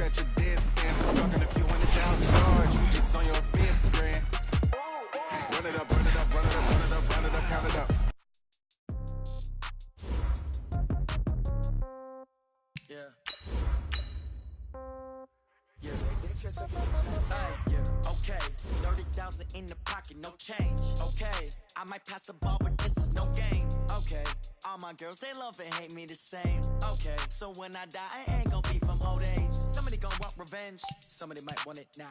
scratch your dead skin. I'm talking if you want it down charge. It's on your fifth grand. Run it up, run it up, run it up, run it up, run it up, count it up. Yeah. Yeah. Yeah. Okay. 30,000 in the pocket, no change. Okay. I might pass the ball, but this is no game. Okay. All my girls, they love and hate me the same. Okay. So when I die, I ain't gon' be from old age. Somebody gon' want revenge. Somebody might want it now.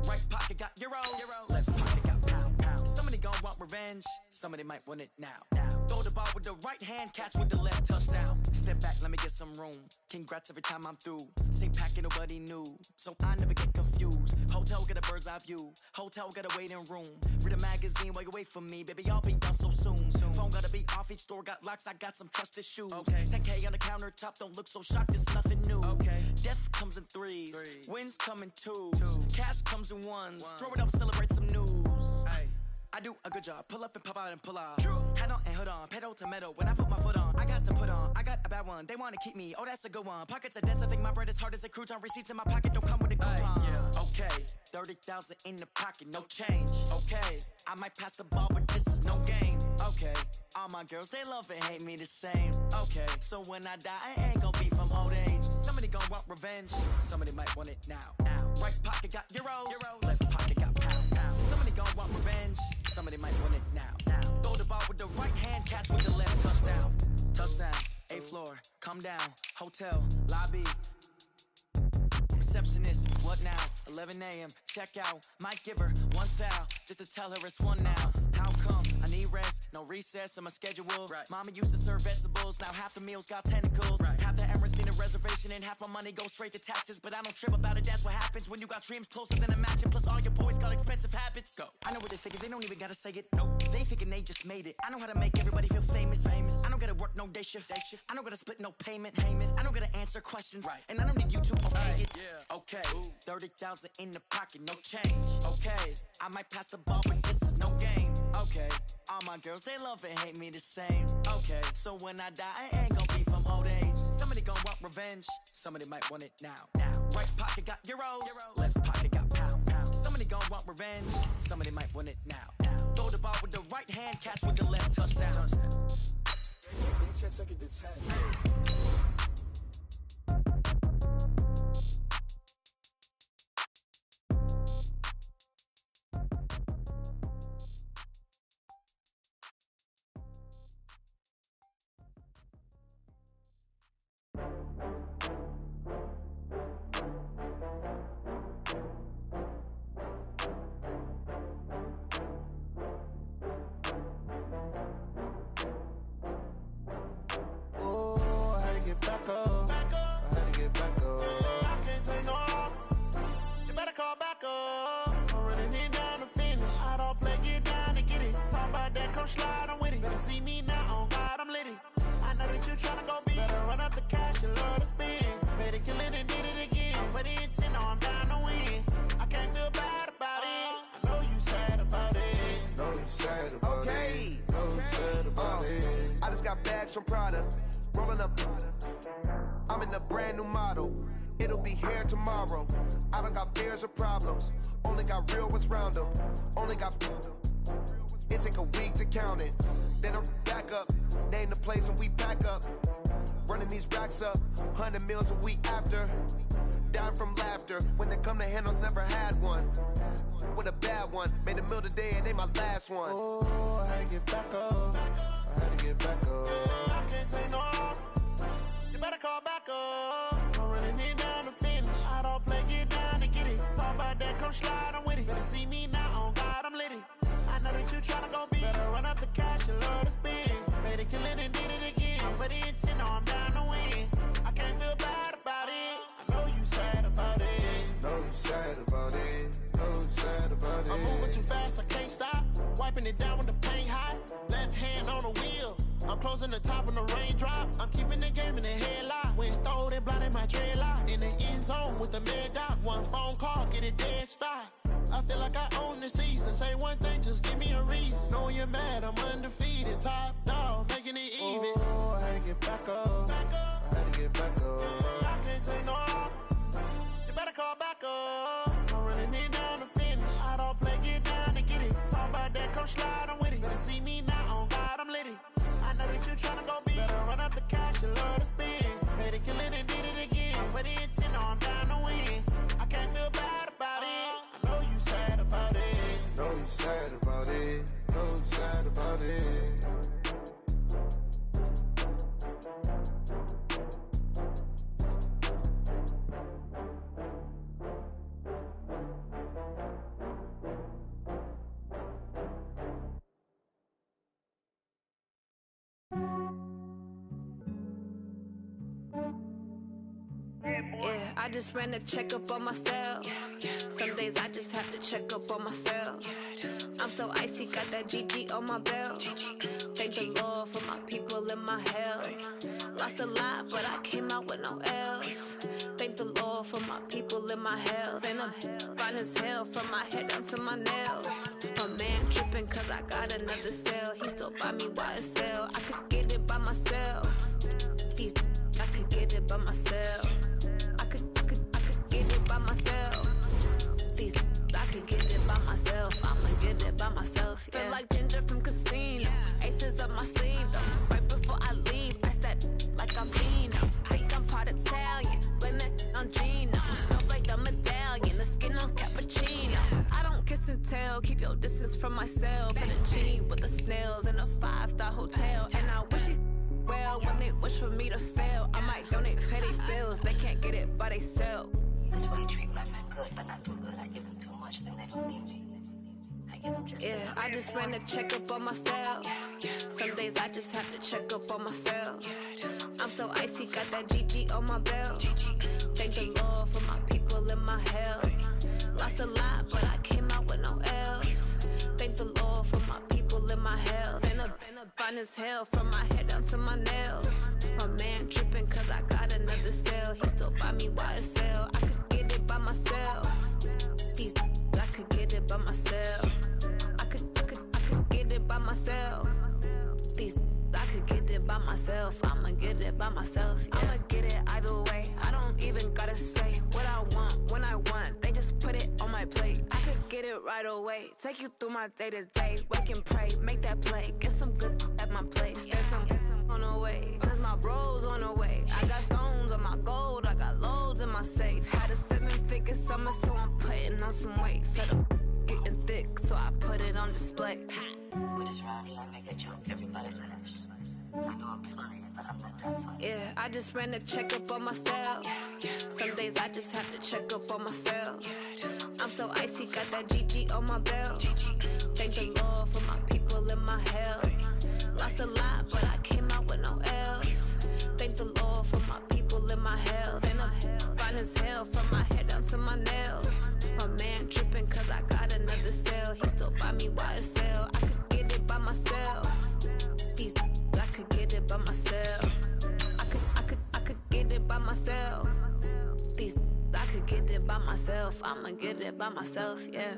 Right pocket got euros. Left pocket got pound. Somebody gon' want revenge. Somebody might want it now. Throw the ball with the right hand, catch with the left, touchdown. Step back, let me get some room. Congrats every time I'm through. Same packet, nobody knew, so I never get confused. Hotel get a bird's eye view. Hotel got a waiting room. Read a magazine while you wait for me, baby. I'll be done so soon. Phone gotta be off. Each store got locks. I got some trusted shoes. Okay. 10K on the countertop. Don't look so shocked. It's nothing new. Okay. Death comes in threes. Wins come in twos. Cash comes in ones. Throw it up, celebrate some news. Hey. I do a good job, pull up and pop out and pull out. True. Hat on and hood on, pedal to metal. When I put my foot on, I got to put on. I got a bad one, they wanna keep me. Oh, that's a good one. Pockets are dense, I think my bread is hard as a crouton. Receipts in my pocket don't come with a coupon. Yeah. Okay, 30,000 in the pocket, no change. Okay, I might pass the ball, but this is no game. Okay, all my girls, they love and hate me the same. Okay, so when I die, I ain't gon' be from old age. Somebody gon' want revenge. Somebody might want it now. Right pocket got euros. Left pocket got pound. Somebody gon' want revenge. Somebody might want it now. Throw the ball with the right hand, catch with the left, touchdown. Touchdown, 8th floor, come down, hotel, lobby. Receptionist, what now? 11 a.m., check out. Might give her one foul, just to tell her it's one now. How come? I need rest, no recess in my schedule. Right. Mama used to serve vegetables, now half the meals got tentacles. Right. Half the Emirates need a reservation and half my money goes straight to taxes. But I don't trip about it, that's what happens when you got dreams closer than a matching. Plus all your boys got expensive habits. Go. I know what they thinking, they don't even gotta say it. Nope. They thinking they just made it. I know how to make everybody feel famous. I don't gotta work no day shift. I don't gotta split no payment. I don't gotta answer questions. Right. And I don't need you to okay it. Yeah. Okay. 30,000 in the pocket, no change. Okay. I might pass the ball, but this is no game. Okay. All my girls, they love and hate me the same. Okay. So when I die, I ain't gon' be from old age. Somebody gon' want revenge. Somebody might want it now. Right pocket got euros. Left pocket got pound. Somebody gon' want revenge. Somebody might want it now. Throw the ball with the right hand, catch with the left, touchdown. Back up. I had to get back up. I can't take no loss. You better call back up. I'm running it down to finish. I don't play, get down to get it. Talk about that, come slide, I'm with it. Better see me now, on God, I'm litty. I know that you tryna go big. Better run up the cash, you love to spend. Better kill it and did it again. I'm with the intent, no, I'm down to win. I can't feel bad about it. I know you sad about it. Know you sad about it. Know you sad about it. I just got bags from Prada. Rolling up, I'm in a brand new model. It'll be here tomorrow. I don't got fears or problems. Only got real ones round them. Only got. It take a week to count it. Then I'm back up. Name the place and we back up. Running these racks up. 100 meals a week after. Down from laughter. When they come to handles, never had one. With a bad one. Made a meal today and they my last one. Oh, I had to get back up. I had to get back up. I can't take no loss. You better call back up. I'm running it down to finish. I don't play, get down to get it. Talk about that, come slide, I'm with it. Better see me now, on God, I'm litty. I know that you tryna go big. Better run up the cash, you love to spend. Better kill it and did it again. I'm with the intent, no, I'm down to win. I can't feel bad about it. I know you sad about it. Know you sad about it. Know you sad about it. I'm moving too fast, I can't stop. Wiping it down with the paint hot. Left hand on the wheel. I'm closing the top when the raindrop. I'm keeping the game in the headlock. When throwed and blinded my dreadlock. In the end zone with the mad dot. One phone call, get it dead stop. I feel like I own the season. Say one thing, just give me a reason. Knowing you're mad, I'm undefeated. Top dog, making it even. Oh, I had to get back up. I had to get back up. I can't take no loss. You slide, I'm with it. Better see me now, on God, I'm litty. I know that you tryna go big. Better run up the cash, you love to spend. Made it, kill it, and did it again. With the intent, I'm down to win. I can't feel bad about it. I know you sad about it. Know you sad about it. Know you sad about it. Yeah, I just ran a checkup on myself. Some days I just have to check up on myself. I'm so icy, got that GG on my belt. Thank the Lord for my people and my health. Lost a lot, but I came out with no else. Thank the Lord for my people and my health. And I'm fine as hell from my head down to my nails. My man tripping cause I got another cell. He still buy me YSL. I could get it by myself. These I could get it by myself. I could get it by myself. These I could get it by myself. I'ma get it by myself. Yeah. Feel like Ginger from Casino. Aces up my sleeve though. Right before I leave, I that like I'm Dino. Think I'm part Italian. Blame that on Gino. Snowflake the medallion. The skin on cappuccino. I don't kiss and tell. Keep your distance from myself. In a G with the snails in a 5-star hotel. And I wish he's well when they wish for me to fail. I might donate petty bills. They can't get it by they self. That's why you treat my friend good, but not too good. I give them too much, then they don't need me. I give them just yeah, I just ran a checkup on myself. Some days I just have to check up on myself. I'm so icy, got that GG on my belt. Thank the Lord for my people and my health. Lost a lot, but I came out with no else. Thank the Lord for my people and my health. And I'm fine as hell from my head down to my nails. My man tripping cause I got another cell. He still buy me YSL. I could get it by myself. These I could get it by myself. I could get it by myself. These I could get it by myself. I'ma get it by myself. Yeah. I'ma get it either way. I don't even gotta say what I want when I want. They just put it on my plate. I could get it right away. Take you through my day to day. Wake and pray, make that play. Get some good at my place. There's some on the way, cause my bro's on the way. I got stones on my gold. I got loads in my safe. Had a 7-figure summer, so I'm putting on some weight. Set up getting thick, so I put it on display. with this round here, I make a joke. Everybody laughs. I know I'm funny, but I'm not that funny. Yeah, I just ran a checkup on myself. Some days I just have to check up on myself. I'm so icy, got that GG on my belt. Thank the Lord for my people and my health. Lost a lot, but I came out with no else. Thank the Lord for my people and my health. And I'm fine as hell from my head down to my nails. My man tripping cause I got another cell. He still buy me YSL. I could get it by myself. These I could get it by myself. I could get it by myself. These I could get it by myself. I'ma get it by myself, yeah.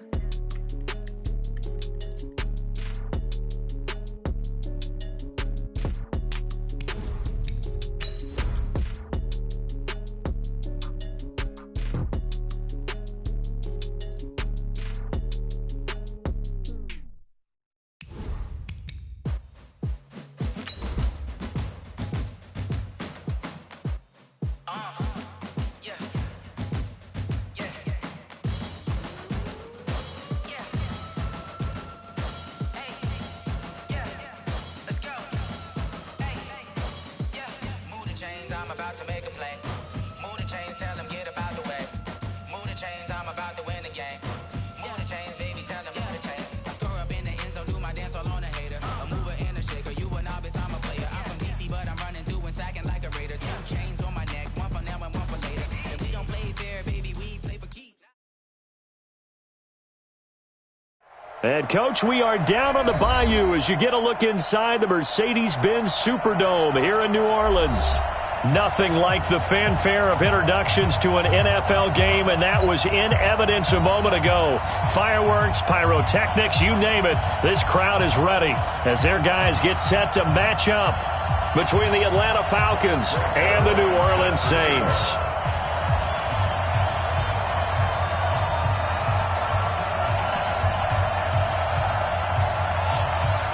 I'm about to make a play. Move the chains, tell them get up out the way. Move the chains, I'm about to win the game. Move the chains, baby, tell them move the chains. I score up in the end zone, do my dance all on a hater. A mover and a shaker, you a novice, I'm a player. I'm from DC, but I'm running through and sacking like a raider. 2 chains on my neck, one for now and one for later. If we don't play fair, baby, we play for keeps. And, Coach, we are down on the bayou as you get a look inside the Mercedes-Benz Superdome here in New Orleans. Nothing like the fanfare of introductions to an NFL game, and that was in evidence a moment ago. Fireworks, pyrotechnics, you name it. This crowd is ready as their guys get set to match up between the Atlanta Falcons and the New Orleans Saints.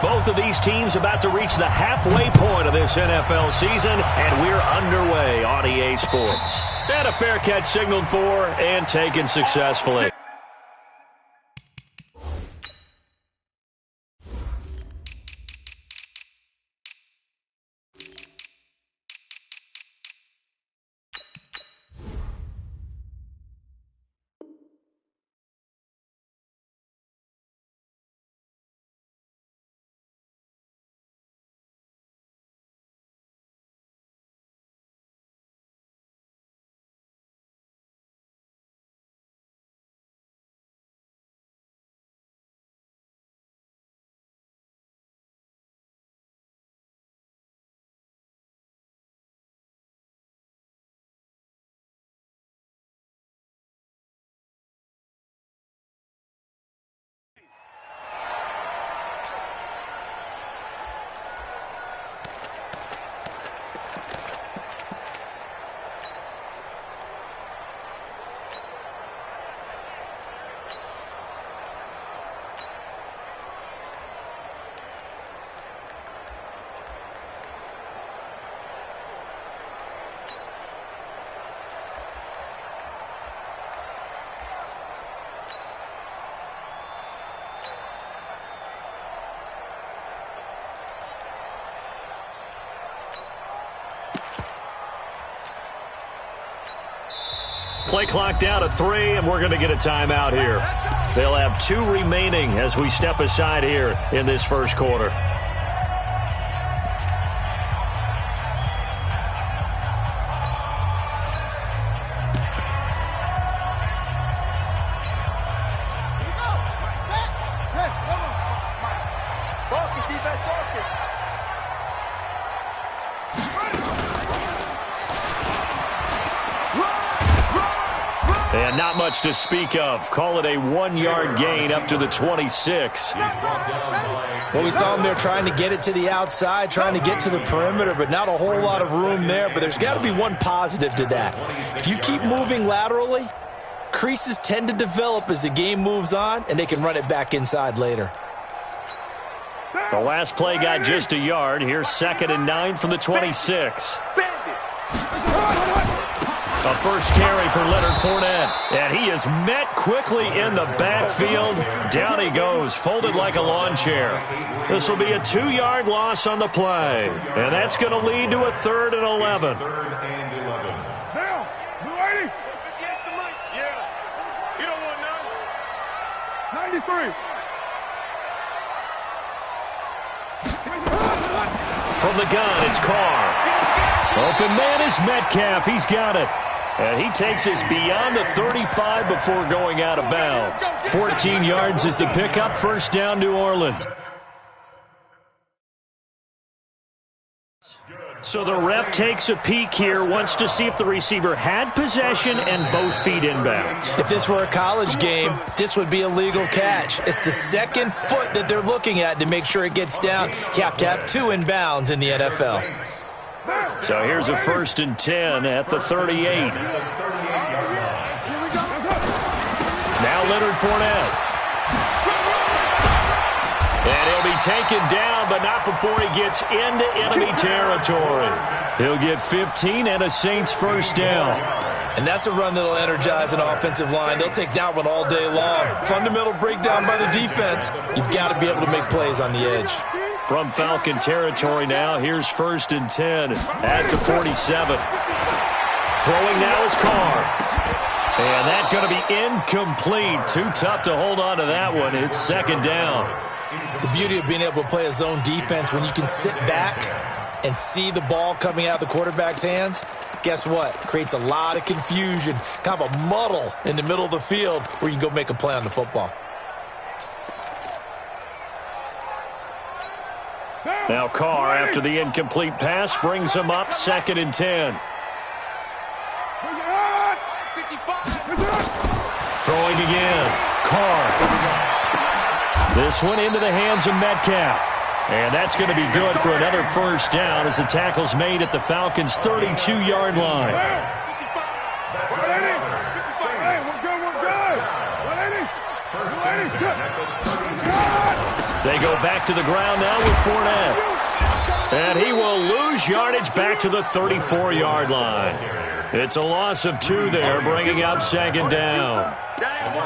Both of these teams about to reach the halfway point of this NFL season, and we're underway on EA Sports. And a fair catch signaled for and taken successfully. Play clock down to 3, and we're going to get a timeout here. They'll have 2 remaining as we step aside here in this first quarter. And not much to speak of. Call it a 1-yard gain up to the 26. Well, we saw him there trying to get it to the outside, trying to get to the perimeter, but not a whole lot of room there. But there's got to be one positive to that. If you keep moving laterally, creases tend to develop as the game moves on, and they can run it back inside later. The last play got just a yard. Here's 2nd and 9 from the 26. A first carry for Leonard Fournette. And he is met quickly in the backfield. Down he goes, folded like a lawn chair. This will be a 2-yard loss on the play. And that's going to lead to a 3rd and 11. Now, you ready? Yeah. You don't want none. 93. From the gun, it's Carr. Open man is Metcalf. He's got it. And he takes us beyond the 35 before going out of bounds. 14 yards is the pickup. First down, New Orleans. So the ref takes a peek here, wants to see if the receiver had possession and both feet inbounds. If this were a college game, this would be a legal catch. It's the second foot that they're looking at to make sure it gets down. You have to have 2 inbounds in the NFL. So here's a 1st and 10 at the 38. Now Leonard Fournette. And he'll be taken down, but not before he gets into enemy territory. He'll get 15 and a Saints first down. And that's a run that'll energize an offensive line. They'll take that one all day long. Fundamental breakdown by the defense. You've got to be able to make plays on the edge. From Falcon territory now, here's 1st and 10 at the 47. Throwing now is Carr. And that's going to be incomplete. Too tough to hold on to that one. It's 2nd down. The beauty of being able to play a zone defense when you can sit back and see the ball coming out of the quarterback's hands, guess what? Creates a lot of confusion, kind of a muddle in the middle of the field where you can go make a play on the football. Now Carr, after the incomplete pass, brings him up 2nd and 10. Throwing again. Carr. This one into the hands of Metcalf. And that's going to be good for another first down as the tackle's made at the Falcons' 32-yard line. They go back to the ground now with Fournette. And he will lose yardage back to the 34-yard line. It's a loss of 2 there, bringing up second down.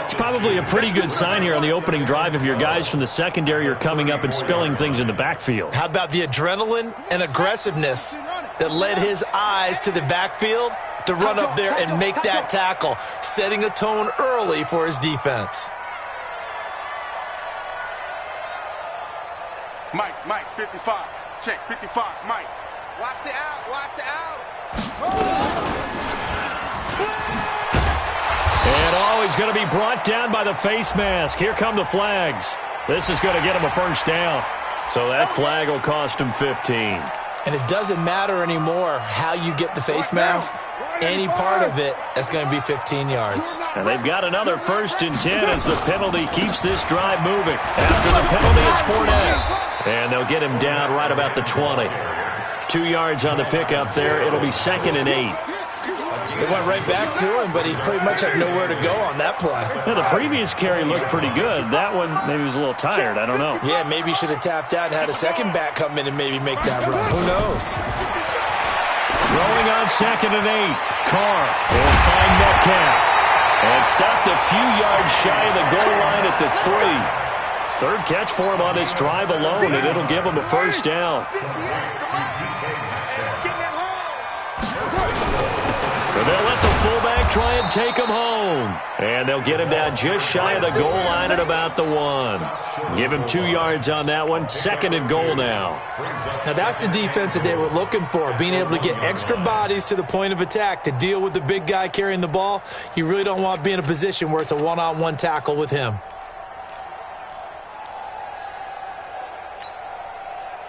It's probably a pretty good sign here on the opening drive if your guys from the secondary are coming up and spilling things in the backfield. How about the adrenaline and aggressiveness that led his eyes to the backfield to run up there and make that tackle, setting a tone early for his defense. Mike, 55. Check, 55, Mike. Watch the out. And he's going to be brought down by the face mask. Here come the flags. This is going to get him a first down. So that flag will cost him 15. And it doesn't matter anymore how you get the face mask. Any part of it, that's going to be 15 yards. And they've got another 1st and 10 as the penalty keeps this drive moving. After the penalty, it's Fournette. And they'll get him down right about the 20. 2 yards on the pickup there. It'll be 2nd and 8. They went right back to him, but he pretty much had nowhere to go on that play. Yeah, the previous carry looked pretty good. That one, maybe was a little tired. I don't know. Yeah, maybe he should have tapped out and had a second back come in and maybe make that run. Who knows? Throwing on 2nd and 8. Carr will find Metcalf. And stopped a few yards shy of the goal line at the 3. 3rd catch for him on this drive alone, and it'll give him a first down. But they'll let the fullback try and take him home. And they'll get him down just shy of the goal line at about the 1. Give him 2 yards on that one. 2nd and goal now. Now that's the defense that they were looking for, being able to get extra bodies to the point of attack to deal with the big guy carrying the ball. You really don't want to be in a position where it's a one-on-one tackle with him.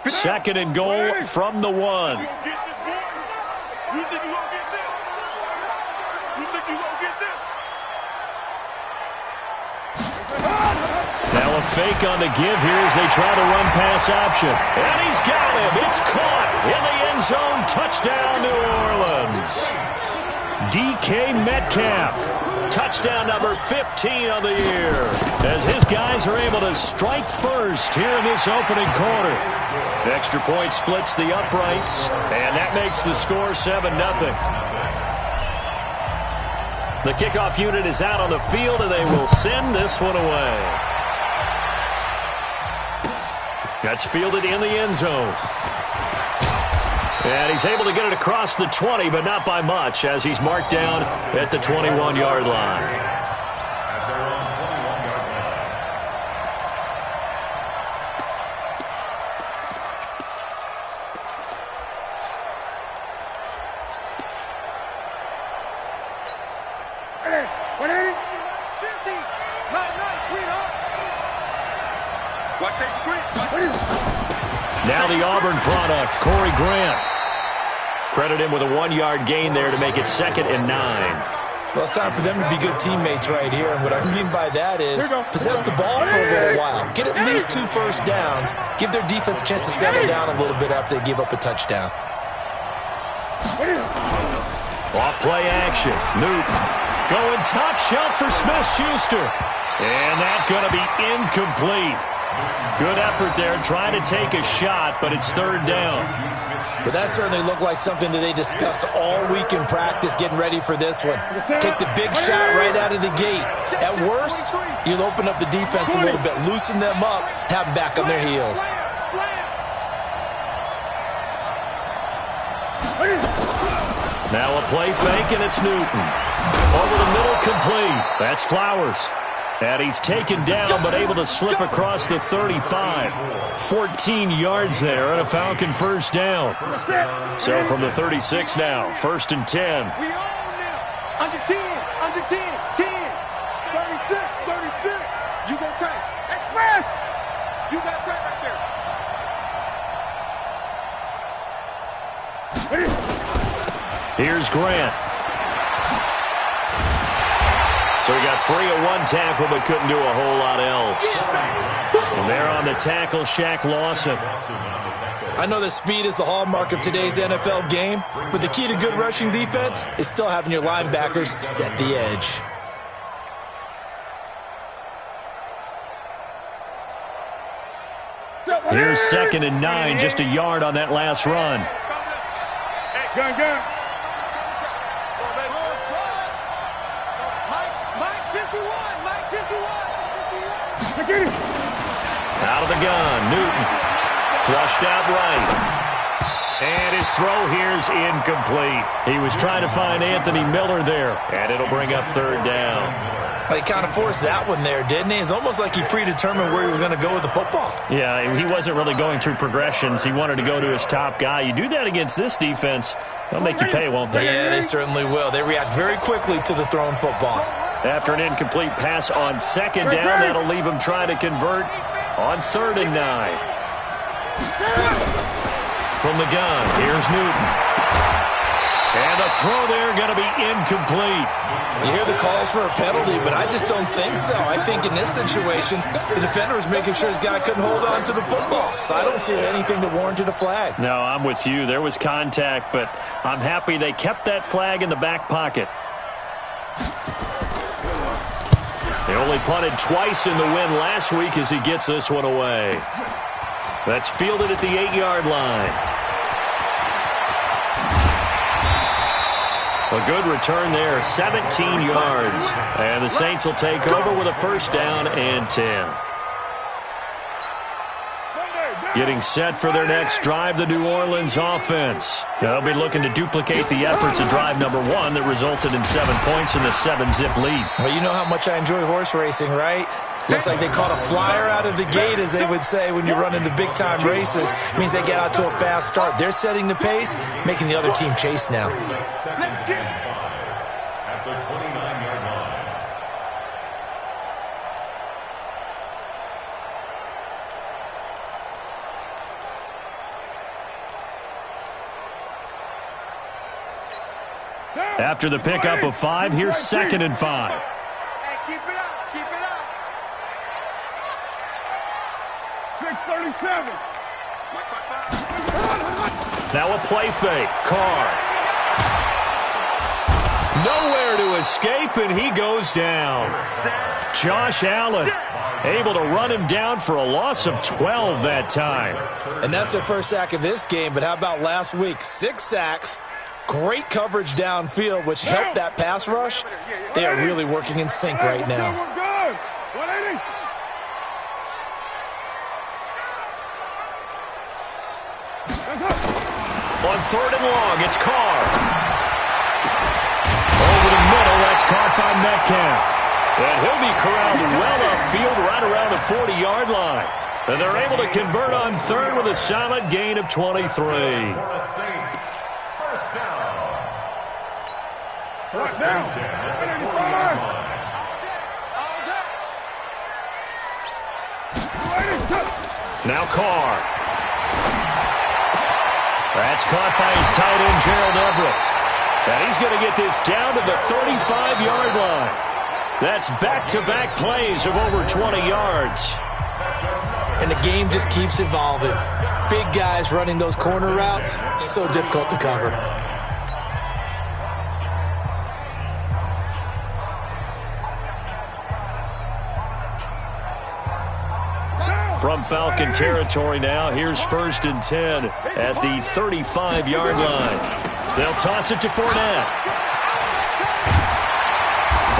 2nd and goal from the 1. Now a fake on the give here as they try to run pass option. And he's got him. It's caught in the end zone. Touchdown, New Orleans. DK Metcalf. Touchdown number 15 of the year. As his guys are able to strike first here in this opening quarter. The extra point splits the uprights. And that makes the score 7-0. The kickoff unit is out on the field, and they will send this one away. That's fielded in the end zone. And he's able to get it across the 20, but not by much, as he's marked down at the 21-yard line. Now the Auburn product, Corey Grant. Credit him with a 1-yard gain there to make it 2nd and 9. Well, it's time for them to be good teammates right here. And what I mean by that is possess the ball for a little while. Get at least 2 first downs. Give their defense a chance to settle down a little bit after they give up a touchdown. Off play action. Newton going top shelf for Smith-Schuster. And that's going to be incomplete. Good effort there trying to take a shot, but it's 3rd down. But that certainly looked like something that they discussed all week in practice, getting ready for this one. Take the big shot right out of the gate. At worst, you'll open up the defense a little bit, loosen them up, have them back on their heels. Now a play fake, and it's Newton. Over the middle, complete. That's Flowers. And he's taken down, but able to slip across the 35. 14 yards there, and a Falcon first down. So from the 36 now, 1st and 10. We own them. Under 10, 10. 36. You gonna take. Express. You got time right there. Here's Grant. So he got free of 1 tackle, but couldn't do a whole lot else. And there on the tackle, Shaq Lawson. I know that speed is the hallmark of today's NFL game, but the key to good rushing defense is still having your linebackers set the edge. Here's 2nd and 9, just a yard on that last run. Gun. Mike 51. Out of the gun, Newton. Flushed out right. And his throw here's incomplete. He was trying to find Anthony Miller there, and it'll bring up 3rd down. He kind of forced that one there, didn't he? It's almost like he predetermined where he was going to go with the football. Yeah, he wasn't really going through progressions. He wanted to go to his top guy. You do that against this defense, they'll make you pay, won't they? Yeah, they certainly will. They react very quickly to the thrown football. After an incomplete pass on 2nd down, that'll leave him trying to convert on 3rd and 9. From the gun, here's Newton. And the throw there going to be incomplete. You hear the calls for a penalty, but I just don't think so. I think in this situation, the defender was making sure his guy couldn't hold on to the football. So I don't see anything that warranted a flag. No, I'm with you. There was contact, but I'm happy they kept that flag in the back pocket. They only punted twice in the win last week as he gets this one away. That's fielded at the 8-yard line. A good return there, 17 yards. And the Saints will take over with a 1st down and 10. Getting set for their next drive, the New Orleans offense. They'll be looking to duplicate the efforts of drive number 1 that resulted in 7 points in the 7-zip lead. Well, you know how much I enjoy horse racing, right? Looks like they caught a flyer out of the gate, as they would say when you're running the big-time races. It means they get out to a fast start. They're setting the pace, making the other team chase now. Let's get it. At the 29-yard line. After the pickup of 5, here's 2nd and 5. Hey, keep it up. 6:37. Now a play fake. Carr. Nowhere to escape, and he goes down. Josh Allen able to run him down for a loss of 12 that time. And that's their first sack of this game, but how about last week? 6 sacks, great coverage downfield, which helped that pass rush. They are really working in sync right now. On 3rd and long, it's Carr. Over the middle, that's caught by Metcalf. And he'll be corralled well upfield right around the 40-yard line. And they're able to convert on 3rd with a solid gain of 23. First down. Now Carr. That's caught by his tight end, Gerald Everett. And he's going to get this down to the 35-yard line. That's back-to-back plays of over 20 yards. And the game just keeps evolving. Big guys running those corner routes, so difficult to cover. From Falcon territory now, here's 1st and 10 at the 35-yard line. They'll toss it to Fournette.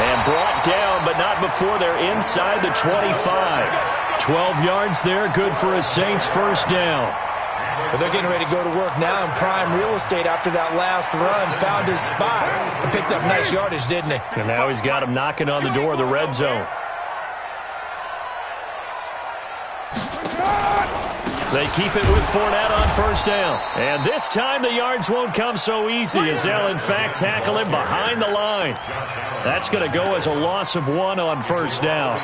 And brought down, but not before they're inside the 25. 12 yards there, good for a Saints 1st down. But they're getting ready to go to work now in prime real estate after that last run. Found his spot and picked up nice yardage, didn't he? And now he's got him knocking on the door of the red zone. They keep it with Fournette on 1st down. And this time the yards won't come so easy as they'll, in fact, tackle him behind the line. That's going to go as a loss of 1 on 1st down.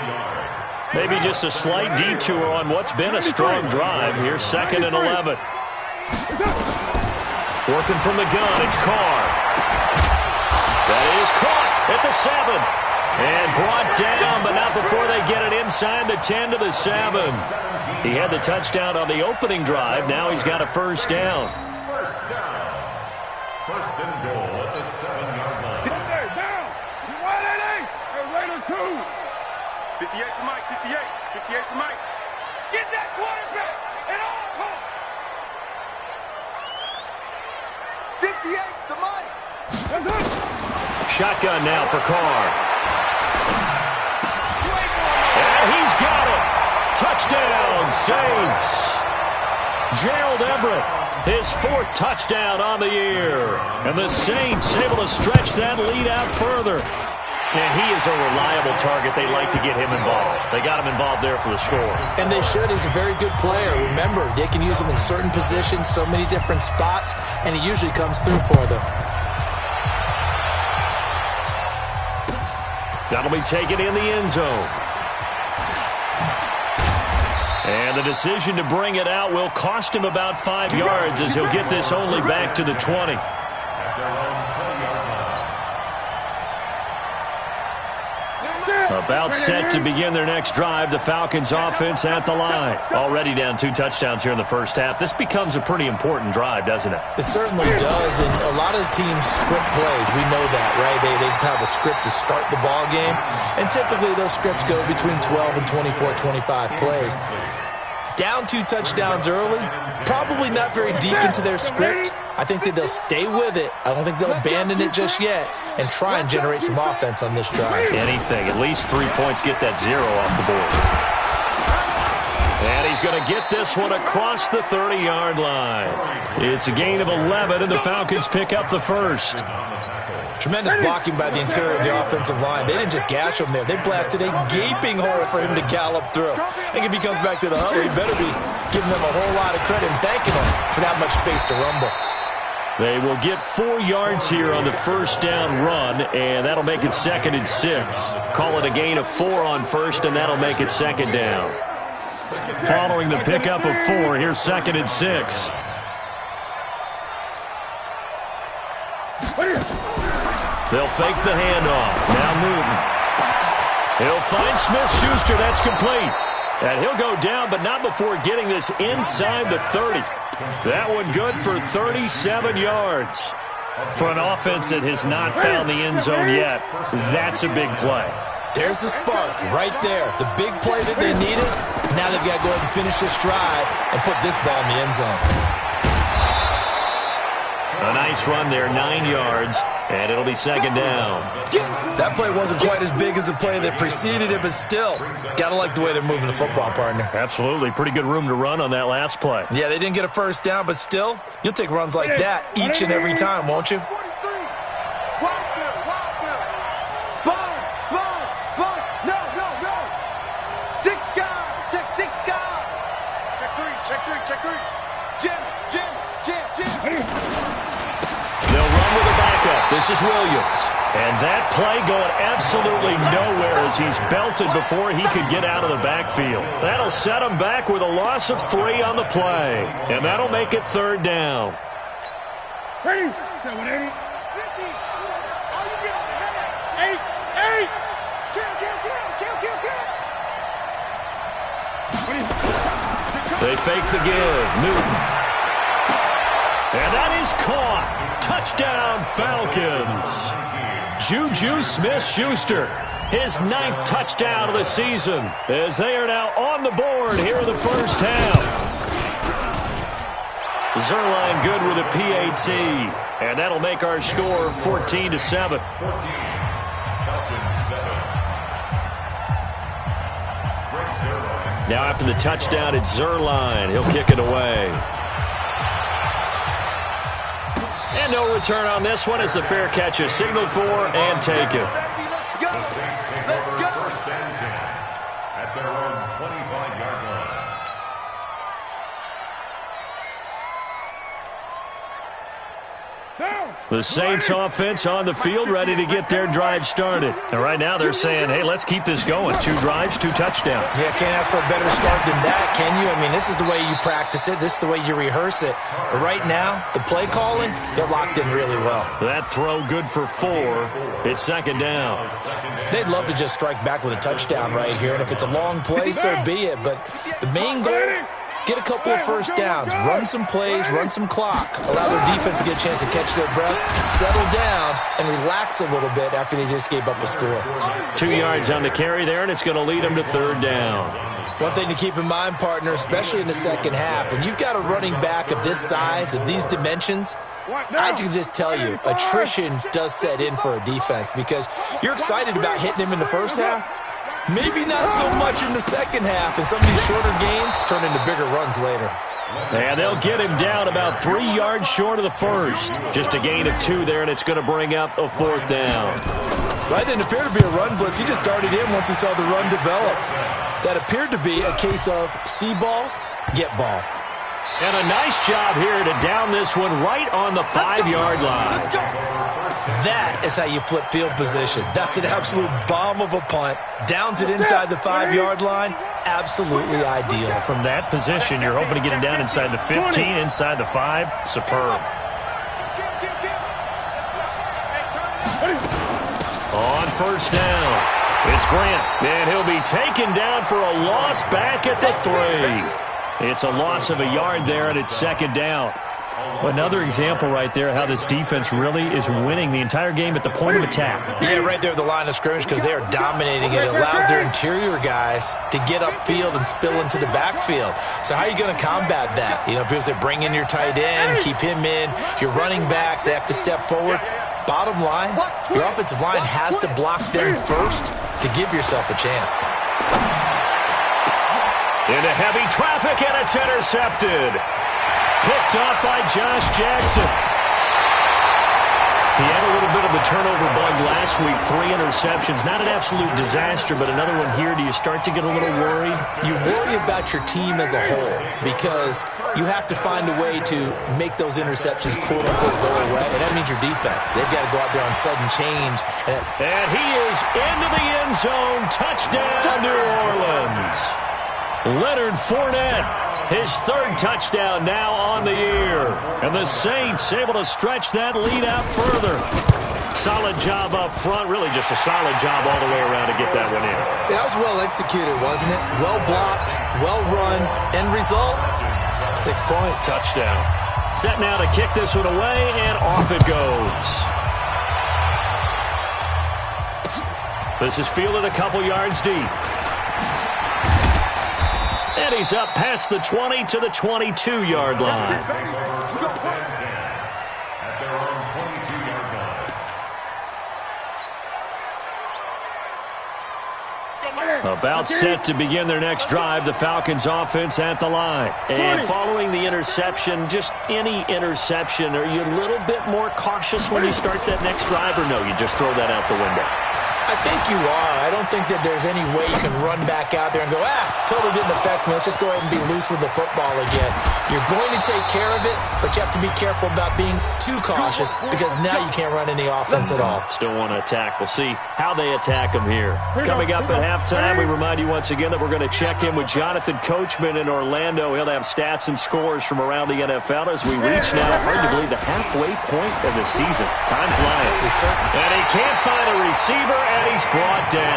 Maybe just a slight detour on what's been a strong drive. Here's 2nd and 11. Working from the gun, it's Carr. That is caught at the 7. And brought down, but not before they get it inside the 10 to the 7. He had the touchdown on the opening drive. Now he's got a 1st down. 1st down. 1st and goal at the 7-yard line. Down. 188. Raider 2. 58 for Mike. 58 for Mike. Get that quarterback. 58's the mic. Shotgun now for Carr. And he's got it. Touchdown, Saints. Gerald Everett, his 4th touchdown on the year. And the Saints able to stretch that lead out further. And he is a reliable target. They like to get him involved. They got him involved there for the score. And they should. He's a very good player. Remember, they can use him in certain positions, so many different spots, and he usually comes through for them. That'll be taken in the end zone. And the decision to bring it out will cost him about 5 yards as he'll get this only back to the 20. About set to begin their next drive, the Falcons offense at the line. Already down 2 touchdowns here in the first half. This becomes a pretty important drive, doesn't it? It certainly does, and a lot of the teams script plays. We know that, right? They have a script to start the ball game, and typically those scripts go between 12 and 24, 25 plays. Down 2 touchdowns early, probably not very deep into their script. I think that they'll stay with it. I don't think they'll abandon it just yet and try and generate some offense on this drive. Anything. At least 3 points, get that 0 off the board. And he's going to get this one across the 30-yard line. It's a gain of 11, and the Falcons pick up the first. Tremendous blocking by the interior of the offensive line. They didn't just gash him there. They blasted a gaping hole for him to gallop through. I think if he comes back to the huddle, he better be giving them a whole lot of credit and thanking them for that much space to rumble. They will get 4 yards here on the first down run, and that'll make it 2nd and 6. Call it a gain of 4 on first, and that'll make it 2nd down. Following the pickup of 4, here's 2nd and 6. They'll fake the handoff. Now Newton. He'll find Smith-Schuster. That's complete. And he'll go down, but not before getting this inside the 30. That one good for 37 yards. For an offense that has not found the end zone yet, that's a big play. There's the spark right there. The big play that they needed. Now they've got to go ahead and finish this drive and put this ball in the end zone. A nice run there, 9 yards, and it'll be 2nd down. That play wasn't quite as big as the play that preceded it, but still, got to like the way they're moving the football, partner. Absolutely. Pretty good room to run on that last play. Yeah, they didn't get a first down, but still, you'll take runs like that each and every time, won't you? Check 3. Jim. They'll run with a backup. This is Williams. And that play going absolutely nowhere as he's belted before he could get out of the backfield. That'll set him back with a loss of 3 on the play. And that'll make it 3rd down. Ready? 8. They fake the give. Newton. And that is caught. Touchdown, Falcons. Juju Smith-Schuster, his 9th touchdown of the season, as they are now on the board here in the first half. Zerline good with a PAT, and that'll make our score 14-7. Now after the touchdown, it's Zerline. He'll kick it away. And no return on this one as the fair catch is signaled for and taken. The Saints take over 1st and 10 at their own 25-yard line. The Saints offense on the field ready to get their drive started. And right now they're saying, hey, let's keep this going. 2 drives, 2 touchdowns. Yeah, can't ask for a better start than that, can you? I mean, this is the way you practice it. This is the way you rehearse it. But right now, the play calling, they're locked in really well. That throw good for 4. It's 2nd down. They'd love to just strike back with a touchdown right here. And if it's a long play, so be it. But the main goal, get a couple of first downs, run some plays, run some clock, allow their defense to get a chance to catch their breath, settle down, and relax a little bit after they just gave up a score. 2 yards on the carry there, and it's going to lead them to 3rd down. One thing to keep in mind, partner, especially in the second half, when you've got a running back of this size, of these dimensions, I can just tell you, attrition does set in for a defense because you're excited about hitting him in the first half. Maybe not so much in the second half, and some of these shorter gains turn into bigger runs later. And they'll get him down about 3 yards short of the first. Just a gain of 2 there, and it's going to bring up a 4th down. That didn't appear to be a run blitz. He just darted in once he saw the run develop. That appeared to be a case of see ball, get ball. And a nice job here to down this one right on the 5-yard line. That is how you flip field position. That's an absolute bomb of a punt. Downs it inside the 5-yard line. Absolutely ideal. From that position, you're hoping to get him down inside the 15, inside the 5. Superb. On first down, it's Grant, and he'll be taken down for a loss back at the 3. It's a loss of a yard there, and it's 2nd down. Another example right there how this defense really is winning the entire game at the point of attack. Yeah, right there at the line of scrimmage because they are dominating it. It allows their interior guys to get upfield and spill into the backfield. So how are you going to combat that? You know, because they bring in your tight end, keep him in, your running backs, they have to step forward. Bottom line, your offensive line has to block them first to give yourself a chance. Into heavy traffic, and it's intercepted. Picked up by Josh Jackson. He had a little bit of the turnover bug last week. 3 interceptions. Not an absolute disaster, but another one here. Do you start to get a little worried? You worry about your team as a whole because you have to find a way to make those interceptions, quote-unquote, go away. And that means your defense. They've got to go out there on sudden change. And he is into the end zone. Touchdown, New Orleans. Leonard Fournette. His 3rd touchdown now on the year. And the Saints able to stretch that lead out further. Solid job up front. Really just a solid job all the way around to get that one in. That was well executed, wasn't it? Well blocked, well run. End result, 6 points. Touchdown. Set now to kick this one away, and off it goes. This is fielded a couple yards deep. And he's up past the 20 to the 22-yard line. At their own 22-yard line. About set to begin their next drive, the Falcons offense at the line. And following the interception, just any interception, are you a little bit more cautious when you start that next drive, or no, you just throw that out the window? I think you are. I don't think that there's any way you can run back out there and go, totally didn't affect me. Let's just go ahead and be loose with the football again. You're going to take care of it, but you have to be careful about being too cautious because now you can't run any offense at all. Still want to attack. We'll see how they attack them here. Coming up at halftime, we remind you once again that we're going to check in with Jonathan Coachman in Orlando. He'll have stats and scores from around the NFL as we reach now, hard to believe, the halfway point of the season. Time flying. Yes, sir. And he can't find a receiver, and he's brought down.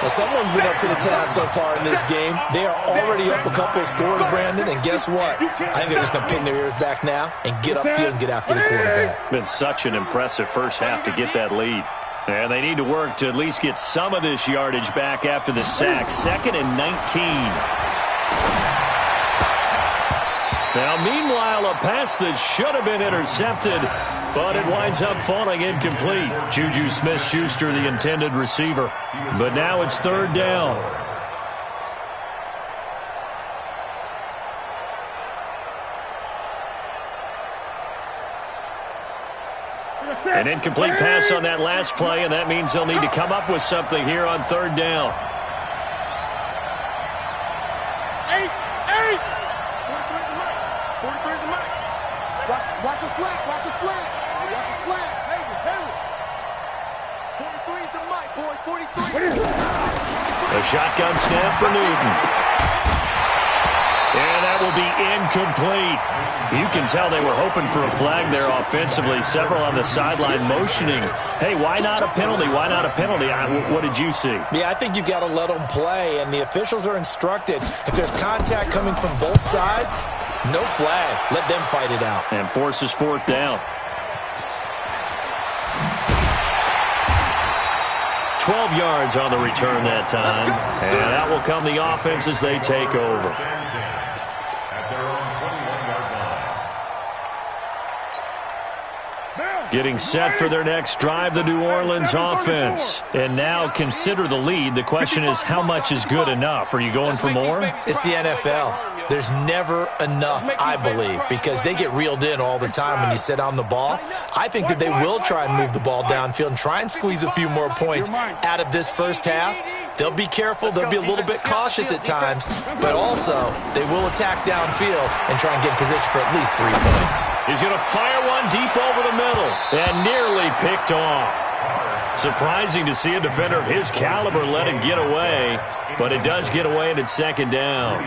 Well, someone's been up to the task so far in this game. They are already up a couple of scores, Brandon, and guess what? I think they're just going to pin their ears back now and get upfield and get after the quarterback. Been such an impressive first half to get that lead. And they need to work to at least get some of this yardage back after the sack. 2nd and 19. Now, meanwhile, a pass that should have been intercepted, but it winds up falling incomplete. Juju Smith-Schuster, the intended receiver. But now it's 3rd down. An incomplete pass on that last play, and that means they'll need to come up with something here on 3rd down. Watch a slant. Watch a slant. Watch a slant. Hey. 43 is the mic, boy. 43. A shotgun snap for Newton. And that will be incomplete. You can tell they were hoping for a flag there offensively. Several on the sideline motioning. Hey, why not a penalty? Why not a penalty? What did you see? Yeah, I think you've got to let them play, and the officials are instructed. If there's contact coming from both sides, no flag. Let them fight it out. And forces 4th down. 12 yards on the return that time. And that will come the offense as they take over. At their own 21-yard line. Getting set for their next drive, the New Orleans offense. And now consider the lead. The question is, how much is good enough? Are you going for more? It's the NFL. There's never enough, I believe, because they get reeled in all the time when you sit on the ball. I think that they will try and move the ball downfield and try and squeeze a few more points out of this first half. They'll be careful. They'll be a little bit cautious at times, but also they will attack downfield and try and get in position for at least 3 points. He's going to fire one deep over the middle and nearly picked off. Surprising to see a defender of his caliber let it get away, but it does get away and it's second down.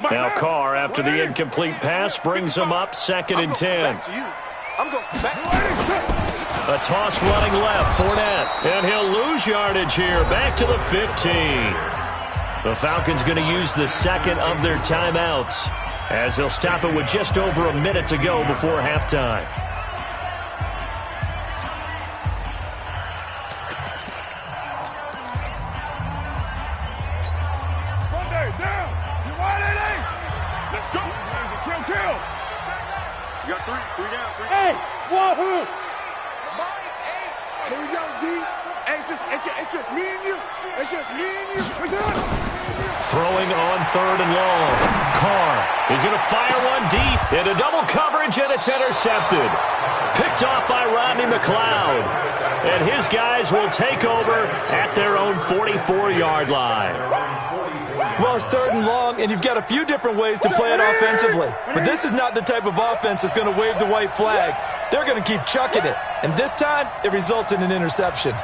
Now Carr, after the incomplete pass, brings him up 2nd and 10. A toss running left, Fournette, and he'll lose yardage here, back to the 15. The Falcons going to use the second of their timeouts as they'll stop it with just over a minute to go before halftime. Hey, wahoo! Here we go, D. It's just me and you. It's just me and you. Throwing on 3rd and long. Carr is going to fire one deep into double coverage, and it's intercepted. Picked off by Rodney McLeod. And his guys will take over at their own 44-yard line. Well, it's 3rd and long, and you've got a few different ways to play it offensively. But this is not the type of offense that's going to wave the white flag. They're going to keep chucking it. And this time, it results in an interception.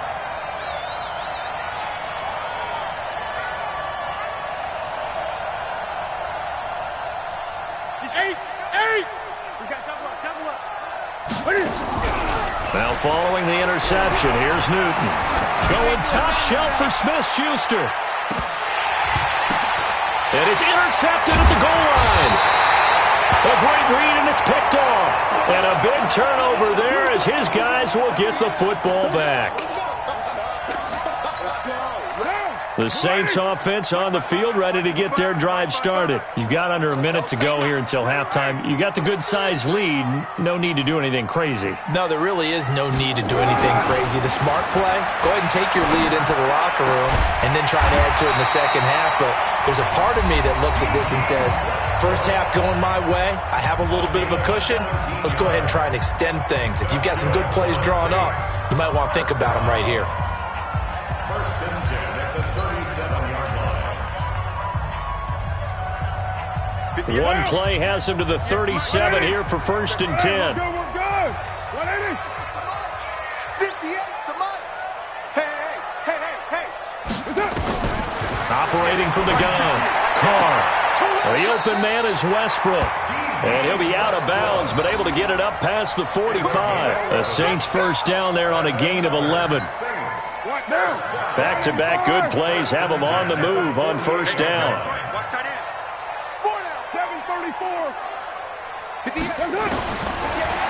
Now following the interception, here's Newton. Going top shelf for Smith-Schuster. And it's intercepted at the goal line. A great read, and it's picked off. And a big turnover there as his guys will get the football back. The Saints offense on the field ready to get their drive started. You've got under a minute to go here until halftime. You got the good-sized lead. No need to do anything crazy. No, there really is no need to do anything crazy. The smart play, go ahead and take your lead into the locker room and then try to add to it in the second half. But there's a part of me that looks at this and says, first half going my way, I have a little bit of a cushion. Let's go ahead and try and extend things. If you've got some good plays drawn up, you might want to think about them right here. First and 10 at the 37-yard line. One play has him to the 37 here for 1st and 10. We're good. 180. 58, come on. Hey. Operating from the gun, Carr. The open man is Westbrook. And he'll be out of bounds, but able to get it up past the 45. The Saints first down there on a gain of 11. Back-to-back good plays have them on the move on first down.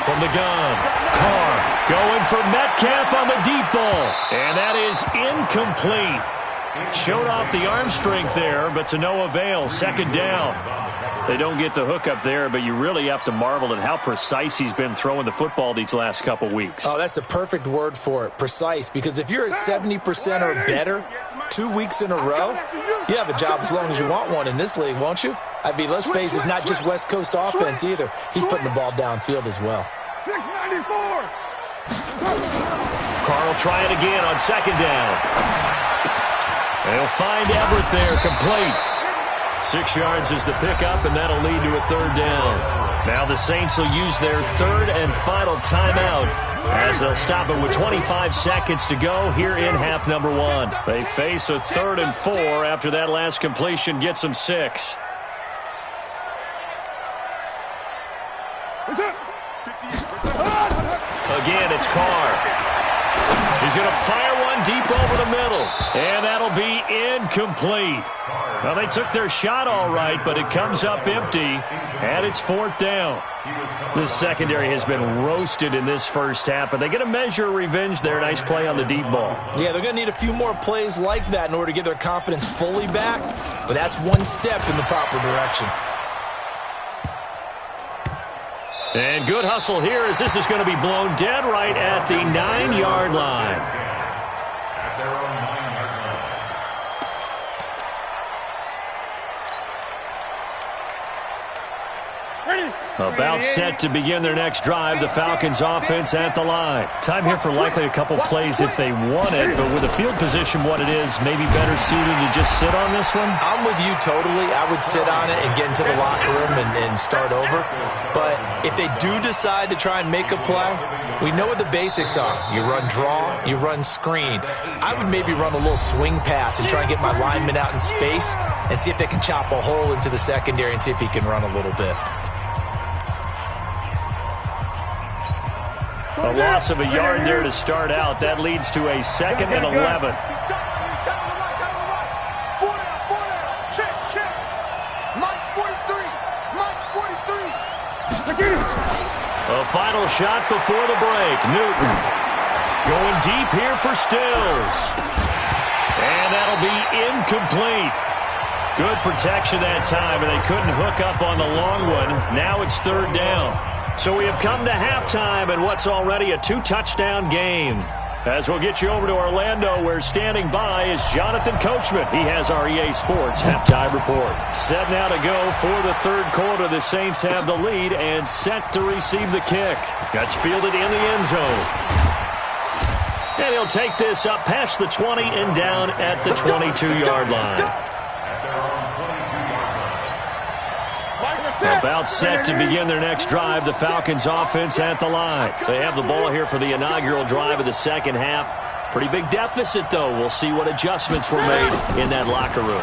From the gun, Carr going for Metcalf on the deep ball. And that is incomplete. Showed off the arm strength there, but to no avail. Second down. They don't get the hook up there, but you really have to marvel at how precise he's been throwing the football these last couple weeks. Oh, that's a perfect word for it, precise, because if you're at 70% or better 2 weeks in a row, you have a job as long as you want one in this league, won't you? I mean, let's face it, it's not just West Coast offense either. He's putting the ball downfield as well. 694. Carr will try it again on second down. They'll find Everett there, complete. 6 yards is the pickup, and that'll lead to a third down. Now the Saints will use their third and final timeout as they'll stop it with 25 seconds to go here in half number 1. They face a 3rd and 4 after that last completion gets them 6. Again, it's Carr. He's going to fire one deep over the middle, and that'll be incomplete. Well, they took their shot all right, but it comes up empty, and it's 4th down. This secondary has been roasted in this first half, but they get a measure of revenge there. Nice play on the deep ball. Yeah, they're going to need a few more plays like that in order to get their confidence fully back, but that's one step in the proper direction. And good hustle here as this is going to be blown dead right at the 9-yard line. At their own 9-yard line. About set to begin their next drive, the Falcons offense at the line. Time here for likely a couple plays if they want it, but with the field position what it is, maybe better suited to just sit on this one? I'm with you totally. I would sit on it and get into the locker room and start over. But if they do decide to try and make a play, we know what the basics are. You run draw, you run screen. I would maybe run a little swing pass and try and get my lineman out in space and see if they can chop a hole into the secondary and see if he can run a little bit. A loss of a yard there to start out. That leads to a 2nd and 11. A final shot before the break. Newton going deep here for Stills. And that'll be incomplete. Good protection that time, and they couldn't hook up on the long one. Now it's 3rd down. So we have come to halftime in what's already a 2-touchdown game. As we'll get you over to Orlando, where standing by is Jonathan Coachman. He has our EA Sports halftime report. Set now to go for the 3rd quarter. The Saints have the lead and set to receive the kick. That's fielded in the end zone. And he'll take this up past the 20 and down at the 22-yard line. About set to begin their next drive, the Falcons offense at the line. They have the ball here for the inaugural drive of the second half. Pretty big deficit, though. We'll see what adjustments were made in that locker room.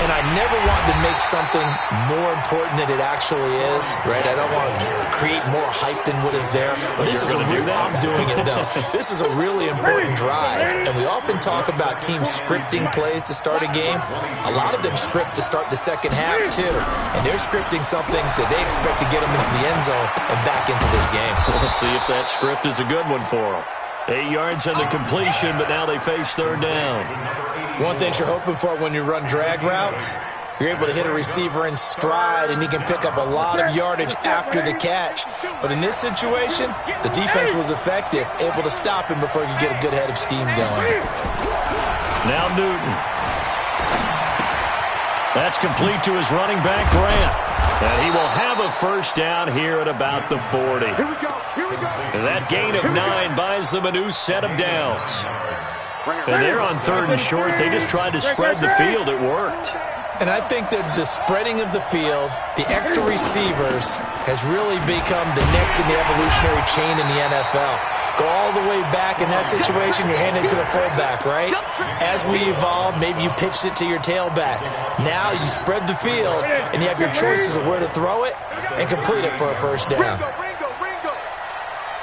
And I never want to make something more important than it actually is, right? I don't want to create more hype than what is there. But this is I'm doing it, though. This is a really important drive. And we often talk about teams scripting plays to start a game. A lot of them script to start the second half, too. And they're scripting something that they expect to get them into the end zone and back into this game. We'll see if that script is a good one for them. 8 yards on the completion, but now they face 3rd down. One thing you're hoping for when you run drag routes, you're able to hit a receiver in stride, and he can pick up a lot of yardage after the catch. But in this situation, the defense was effective, able to stop him before he could get a good head of steam going. Now Newton. That's complete to his running back, Grant. And he will have a 1st down here at about the 40. That gain of 9 buys them a new set of downs. And they're on 3rd and short. They just tried to spread the field. It worked. And I think that the spreading of the field, the extra receivers, has really become the next in the evolutionary chain in the NFL. Go all the way back in that situation, you're handed to the fullback, right? As we evolve, maybe you pitched it to your tailback. Now you spread the field, and you have your choices of where to throw it and complete it for a 1st down. Ringo.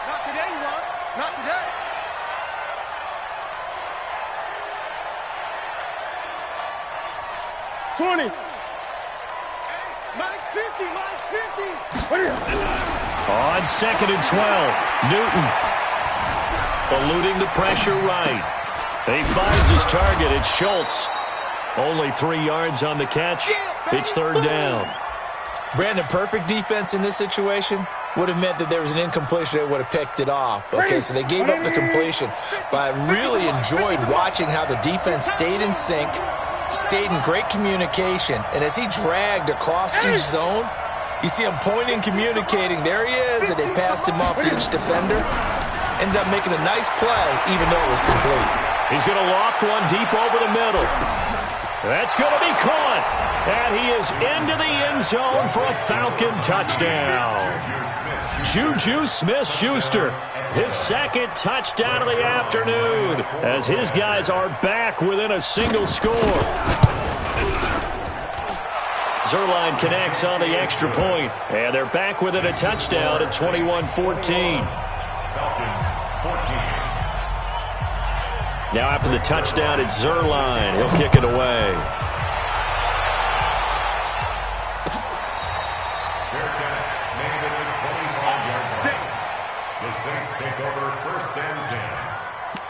Not today, you won't. Not today. Hey, Mike's 50. On 2nd and 12, Newton eluding the pressure right. He finds his target. It's Schultz. Only 3 yards on the catch. It's 3rd down. Brandon, perfect defense in this situation would have meant that there was an incompletion that would have picked it off. Okay, so they gave up the completion. But I really enjoyed watching how the defense stayed in sync, stayed in great communication, and as he dragged across each zone, you see him pointing, communicating. There he is, and they passed him off to each defender. Ended up making a nice play, even though it was complete. He's going to loft one deep over the middle. That's going to be caught. And he is into the end zone for a Falcon touchdown. Juju Smith-Schuster, his 2nd touchdown of the afternoon, as his guys are back within a single score. Zerline connects on the extra point, and they're back within a touchdown at 21-14. Now after the touchdown, it's Zerline. He'll kick it away. Fair catch made at the 25-yard line. The Saints take over 1st and 10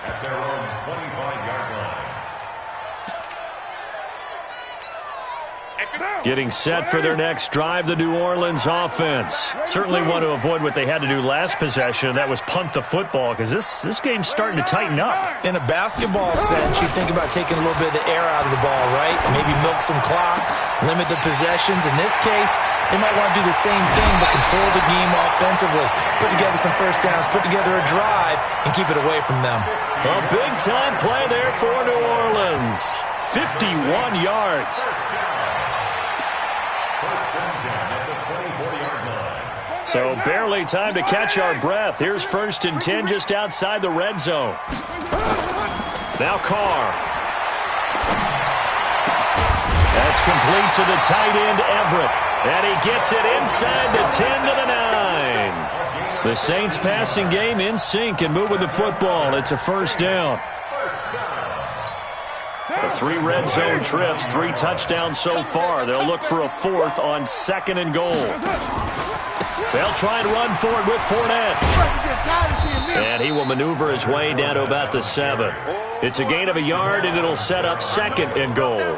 at their own 25-yard line. Getting set for their next drive, the New Orleans offense. Certainly want to avoid what they had to do last possession. That was punt the football, because this game's starting to tighten up. In a basketball sense, you think about taking a little bit of the air out of the ball, right? Maybe milk some clock, limit the possessions. In this case, they might want to do the same thing, but control the game offensively. Put together some first downs, put together a drive, and keep it away from them. A big-time play there for New Orleans. 51 yards. So barely time to catch our breath. Here's 1st and 10 just outside the red zone. Now Carr. That's complete to the tight end, Everett. And he gets it inside the 10 to the 9. The Saints passing game in sync and moving the football. It's a 1st down. The 3 red zone trips, 3 touchdowns so far. They'll look for a 4th on 2nd and goal. They'll try and run for it with Fournette. And he will maneuver his way down to about the 7. It's a gain of a yard, and it'll set up 2nd and goal.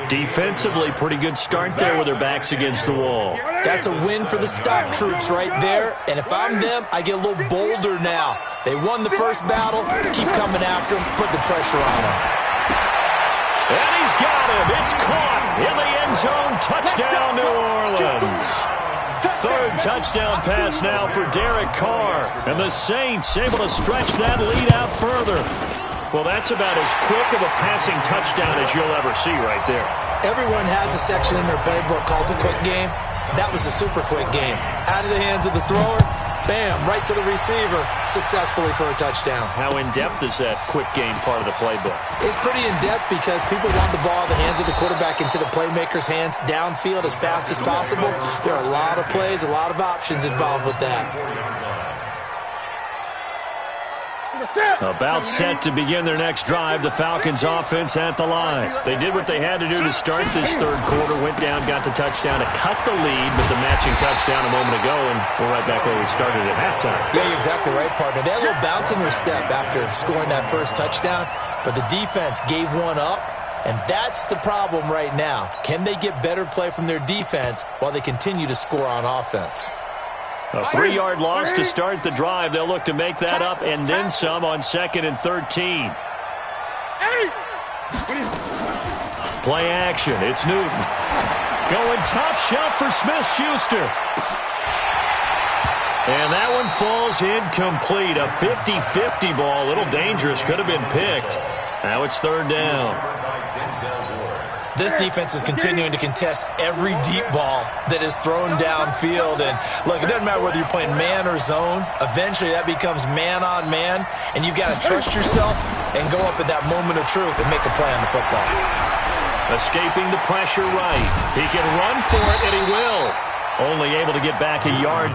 Defensively, pretty good start there with their backs against the wall. That's a win for the stop troops right there. And if I'm them, I get a little bolder now. They won the first battle. Keep coming after them. Put the pressure on them. And he's got him. It's caught in the end zone. Touchdown, New Orleans. 3rd touchdown pass now for Derek Carr. And the Saints able to stretch that lead out further. Well, that's about as quick of a passing touchdown as you'll ever see right there. Everyone has a section in their playbook called the quick game. That was a super quick game. Out of the hands of the thrower, bam, right to the receiver, successfully for a touchdown. How in-depth is that quick game part of the playbook? It's pretty in-depth because people want the ball in the hands of the quarterback into the playmaker's hands downfield as fast as possible. There are a lot of plays, a lot of options involved with that. About set to begin their next drive, the Falcons offense at the line. They did what they had to do to start this 3rd quarter, went down, got the touchdown to cut the lead, but the matching touchdown a moment ago, and we're right back where we started at halftime. Yeah, you're exactly right, partner. They had a little bounce in their step after scoring that first touchdown, but the defense gave one up, and that's the problem right now. Can they get better play from their defense while they continue to score on offense? A 3-yard loss to start the drive. They'll look to make that up and then some on 2nd and 13. Play action. It's Newton. Going top shelf for Smith-Schuster. And that one falls incomplete. A 50-50 ball. A little dangerous. Could have been picked. Now it's 3rd down. This defense is continuing to contest every deep ball that is thrown downfield. And look, it doesn't matter whether you're playing man or zone. Eventually that becomes man on man. And you got to trust yourself and go up at that moment of truth and make a play on the football. Escaping the pressure right. He can run for it, and he will. Only able to get back a yard.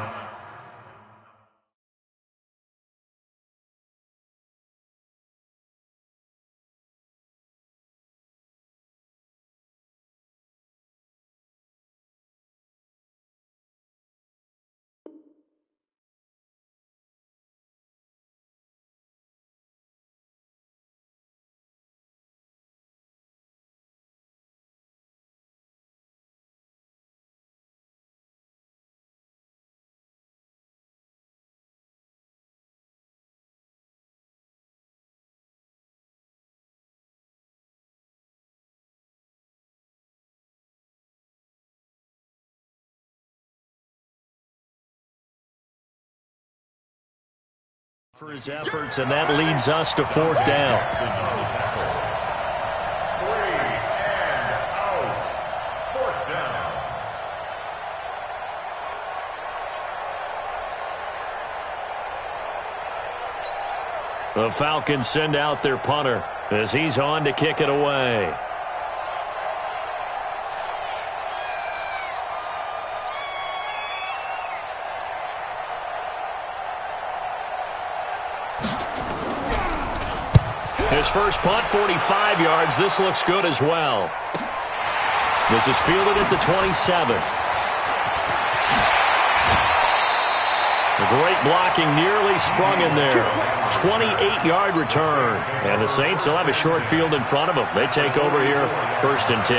For his efforts, and that leads us to 4th down. 3rd and out, 4th down. The Falcons send out their punter as he's on to kick it away. his first punt, 45 yards. This looks good as well. This is fielded at the 27. The great blocking nearly sprung in there. 28-yard return. And the Saints will have a short field in front of them. They take over here, 1st and 10.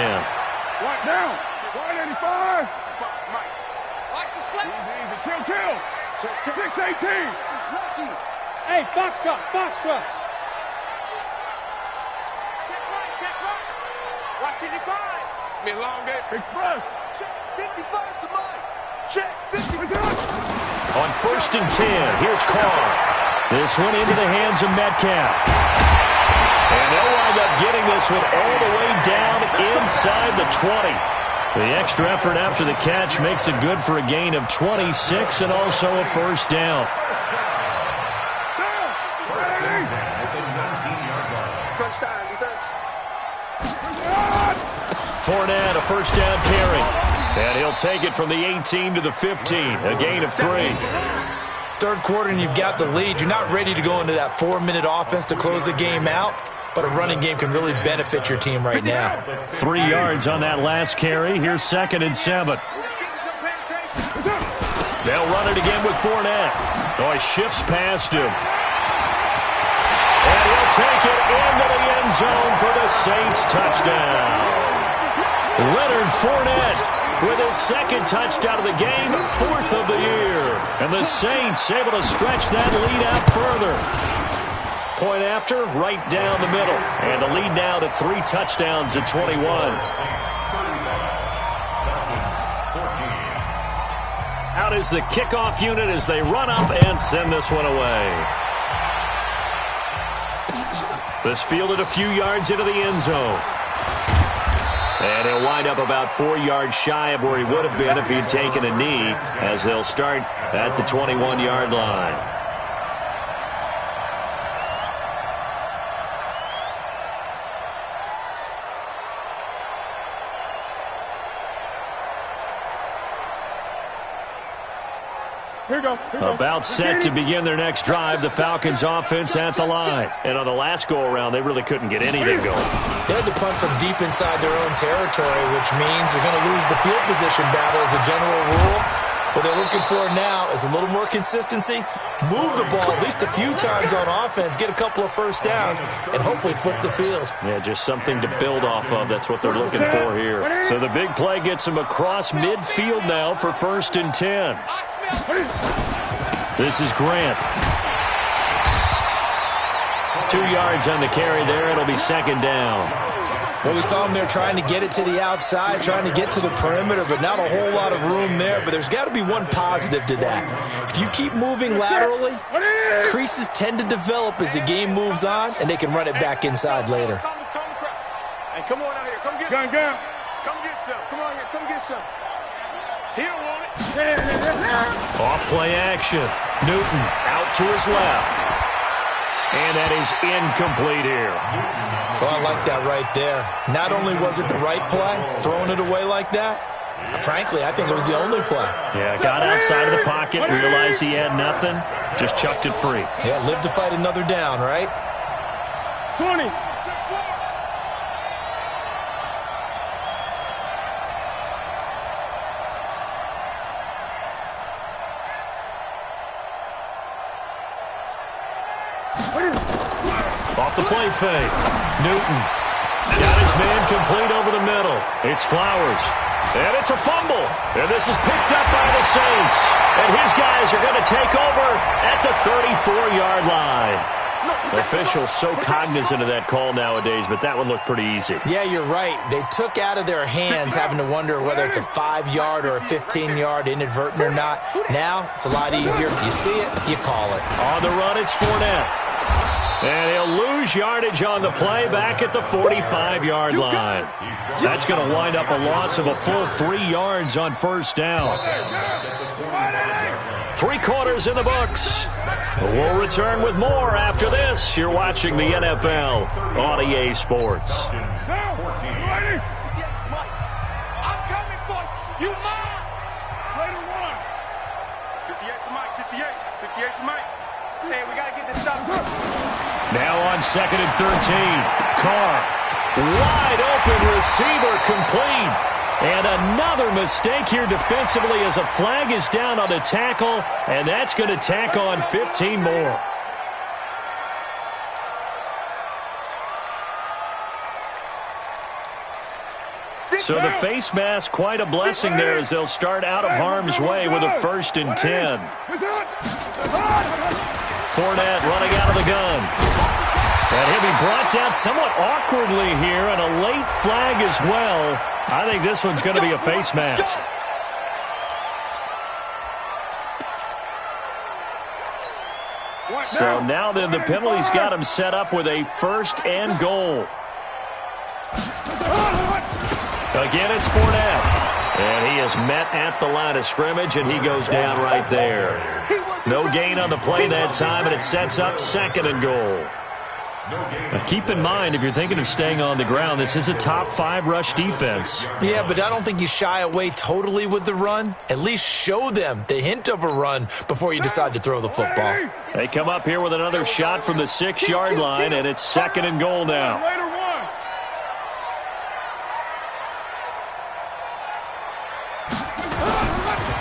Right down. 185. Watch the slip. Kill. 618. Hey, Foxtrot. Check right. Watch it, divide. It's been a long day. Express. Check 55 to mine. Check 55. On 1st and 10, here's Carr. This one into the hands of Metcalf. And they'll wind up getting this one all the way down inside the 20. The extra effort after the catch makes it good for a gain of 26 and also a first down. First and 10 at the 19-yard line. Crunch time, defense. Fournette, a first down carry. And he'll take it from the 18 to the 15, a gain of 3. Third quarter and you've got the lead. You're not ready to go into that 4-minute offense to close the game out, but a running game can really benefit your team right now. 3 yards on that last carry. Here's 2nd and 7. They'll run it again with Fournette. Oh, he shifts past him. And he'll take it into the end zone for the Saints touchdown. Leonard Fournette with his 2nd touchdown of the game, 4th of the year. And the Saints able to stretch that lead out further. Point after, right down the middle. And the lead now to 3 touchdowns at 21. Out is the kickoff unit as they run up and send this one away. This fielded a few yards into the end zone. And he'll wind up about 4 yards shy of where he would have been if he'd taken a knee, as they'll start at the 21-yard line. Here you go. About set to begin their next drive, the Falcons offense at the line. And on the last go-around, they really couldn't get anything going. They had to punt from deep inside their own territory, which means they're going to lose the field position battle as a general rule. What they're looking for now is a little more consistency, move the ball at least a few times on offense, get a couple of first downs, and hopefully flip the field. Yeah, just something to build off of. That's what they're looking for here. So the big play gets them across midfield now for 1st and 10. This is Grant. 2 yards on the carry there. It'll be 2nd down. Well, we saw him there trying to get it to the outside, trying to get to the perimeter, but not a whole lot of room there. But there's got to be one positive to that. If you keep moving laterally, creases tend to develop as the game moves on, and they can run it back inside later. Hey, come on out here. Come get some. Come get some. Come on here. Come get some. He don't want it. Off play action. Newton out to his left. And that is incomplete here. Well, I like that right there. Not only was it the right play, throwing it away like that, frankly, I think it was the only play. Yeah, got outside of the pocket, realized he had nothing, just chucked it free. Yeah, live to fight another down, right? 20. Off the play fake. Newton got his man complete over the middle. It's Flowers. And it's a fumble. And this is picked up by the Saints. And his guys are going to take over at the 34-yard line. Officials so cognizant of that call nowadays, but that one looked pretty easy. Yeah, you're right. They took out of their hands having to wonder whether it's a 5-yard or a 15-yard inadvertent or not. Now, it's a lot easier. You see it, you call it. On the run, it's Fournette. And he'll lose yardage on the play back at the 45-yard line. That's going to wind up a loss of a full 3 yards on 1st down. 3 quarters in the books. We'll return with more after this. You're watching the NFL on EA Sports. I'm coming for you. Mine. Play the one. 58 for Mike. 58 for Mike. Hey, we got to get this stuff. Now on 2nd and 13. Carr. Wide open receiver complete. And another mistake here defensively as a flag is down on the tackle, and that's going to tack on 15 more. So the face mask, quite a blessing there as they'll start out of harm's way with a 1st and 10. Fournette running out of the gun. And he'll be brought down somewhat awkwardly here, and a late flag as well. I think this one's going to be a face mask. So now then the penalty's got him set up with a 1st and goal. Again, it's Fournette. And he is met at the line of scrimmage, and he goes down right there. No gain on the play that time, and it sets up 2nd and goal. Now keep in mind, if you're thinking of staying on the ground, this is a top 5 rush defense. Yeah, but I don't think you shy away totally with the run. At least show them the hint of a run before you decide to throw the football. They come up here with another shot from the 6-yard line, and it's 2nd and goal now.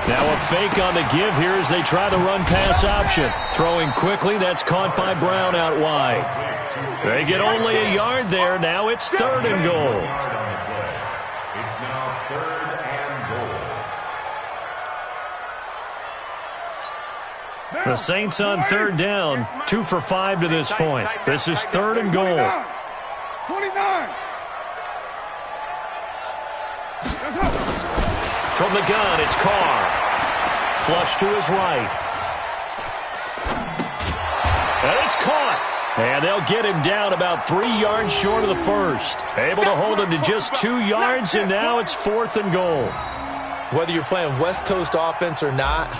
Now a fake on the give here as they try the run-pass option. Throwing quickly, that's caught by Brown out wide. They get only a yard there. Now it's 3rd and goal. It's now 3rd and goal. The Saints on 3rd down, 2 for 5 to this point. This is 3rd and goal. 29. From the gun, it's Carr. Flush to his right. And it's caught. And they'll get him down about 3 yards short of the 1st. Able to hold him to just 2 yards, and now it's 4th and goal. Whether you're playing West Coast offense or not,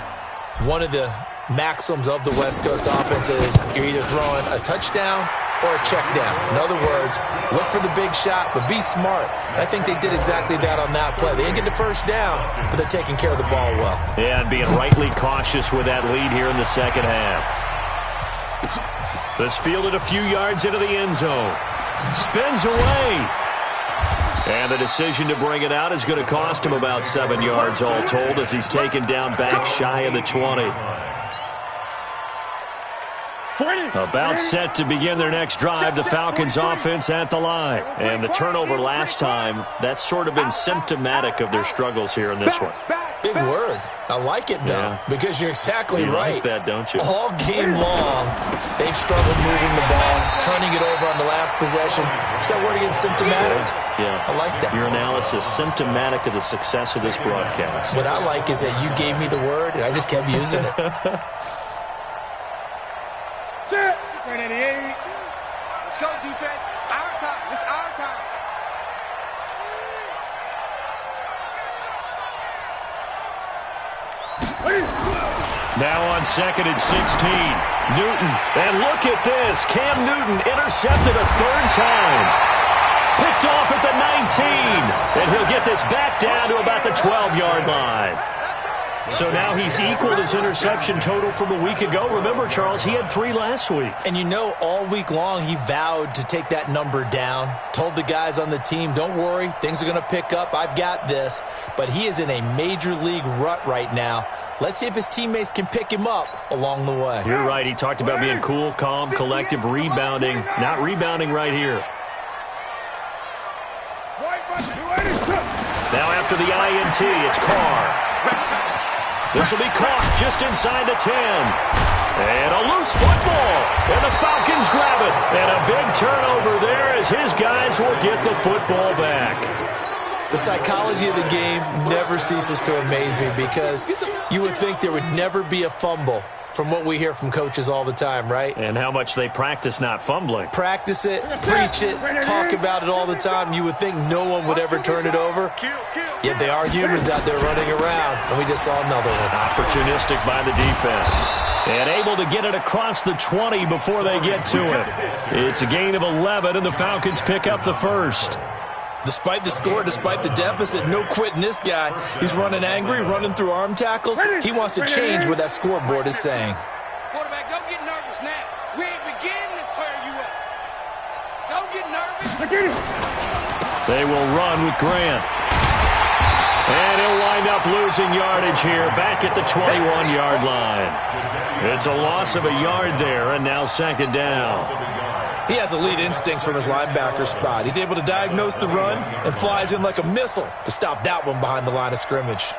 one of the maxims of the West Coast offense is you're either throwing a touchdown or a check down. In other words, look for the big shot, but be smart. And I think they did exactly that on that play. They didn't get the 1st down, but they're taking care of the ball well. Yeah, and being rightly cautious with that lead here in the 2nd half. This fielded a few yards into the end zone. Spins away. And the decision to bring it out is going to cost him about 7 yards all told as he's taken down back shy of the 20. About set to begin their next drive, the Falcons offense at the line. And the turnover last time, that's sort of been symptomatic of their struggles here in this one. Big word. I like it, though, because you're exactly right. You like that, don't you? All game long, they've struggled moving the ball, turning it over on the last possession. Is that word again, symptomatic? Yeah. I like that. Your analysis, symptomatic of the success of this broadcast. What I like is that you gave me the word, and I just kept using it. 388. Let's go, defense. Our time. This is our time. Now on 2nd and 16. Newton. And look at this. Cam Newton intercepted a 3rd time. Picked off at the 19. And he'll get this back down to about the 12-yard line. So now he's equaled his interception total from a week ago. Remember, Charles, he had 3 last week. And you know, all week long he vowed to take that number down. Told the guys on the team, don't worry, things are going to pick up. I've got this. But he is in a major league rut right now. Let's see if his teammates can pick him up along the way. You're right. He talked about being cool, calm, collective, rebounding. Not rebounding right here. Now after the INT, it's Carr. This will be caught just inside the 10. And a loose football. And the Falcons grab it. And a big turnover there as his guys will get the football back. The psychology of the game never ceases to amaze me because you would think there would never be a fumble from what we hear from coaches all the time, right? And how much they practice not fumbling. Practice it, preach it, talk about it all the time. You would think no one would ever turn it over. Yet they are humans out there running around, and we just saw another one. Opportunistic by the defense. And able to get it across the 20 before they get to it. It's a gain of 11, and the Falcons pick up the 1st. Despite the score, despite the deficit, no quitting this guy. He's running angry, running through arm tackles. He wants to change what that scoreboard is saying. Quarterback, go. Don't get nervous now. We ain't beginning to tear you up. Don't get nervous. They will run with Grant. And he'll wind up losing yardage here, back at the 21-yard line. It's a loss of a yard there, and now second down. He has elite instincts from his linebacker spot. He's able to diagnose the run and flies in like a missile to stop that one behind the line of scrimmage.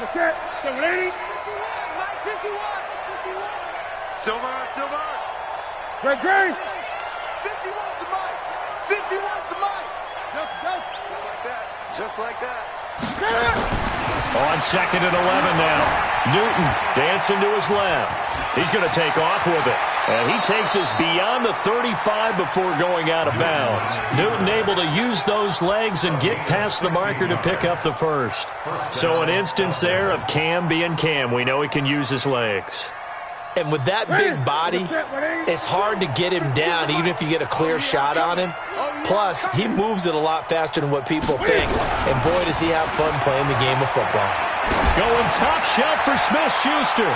Okay, 780. Silver. Great. 51's the mic. 51's the mic. Just like that. Just like that. On second and 11 now. Newton dancing to his left. He's going to take off with it. And he takes us beyond the 35 before going out of bounds. Newton able to use those legs and get past the marker to pick up the first. So an instance there of Cam being Cam. We know he can use his legs. And with that big body, it's hard to get him down even if you get a clear shot on him. Plus, he moves it a lot faster than what people think. And boy, does he have fun playing the game of football. Going top shelf for Smith-Schuster.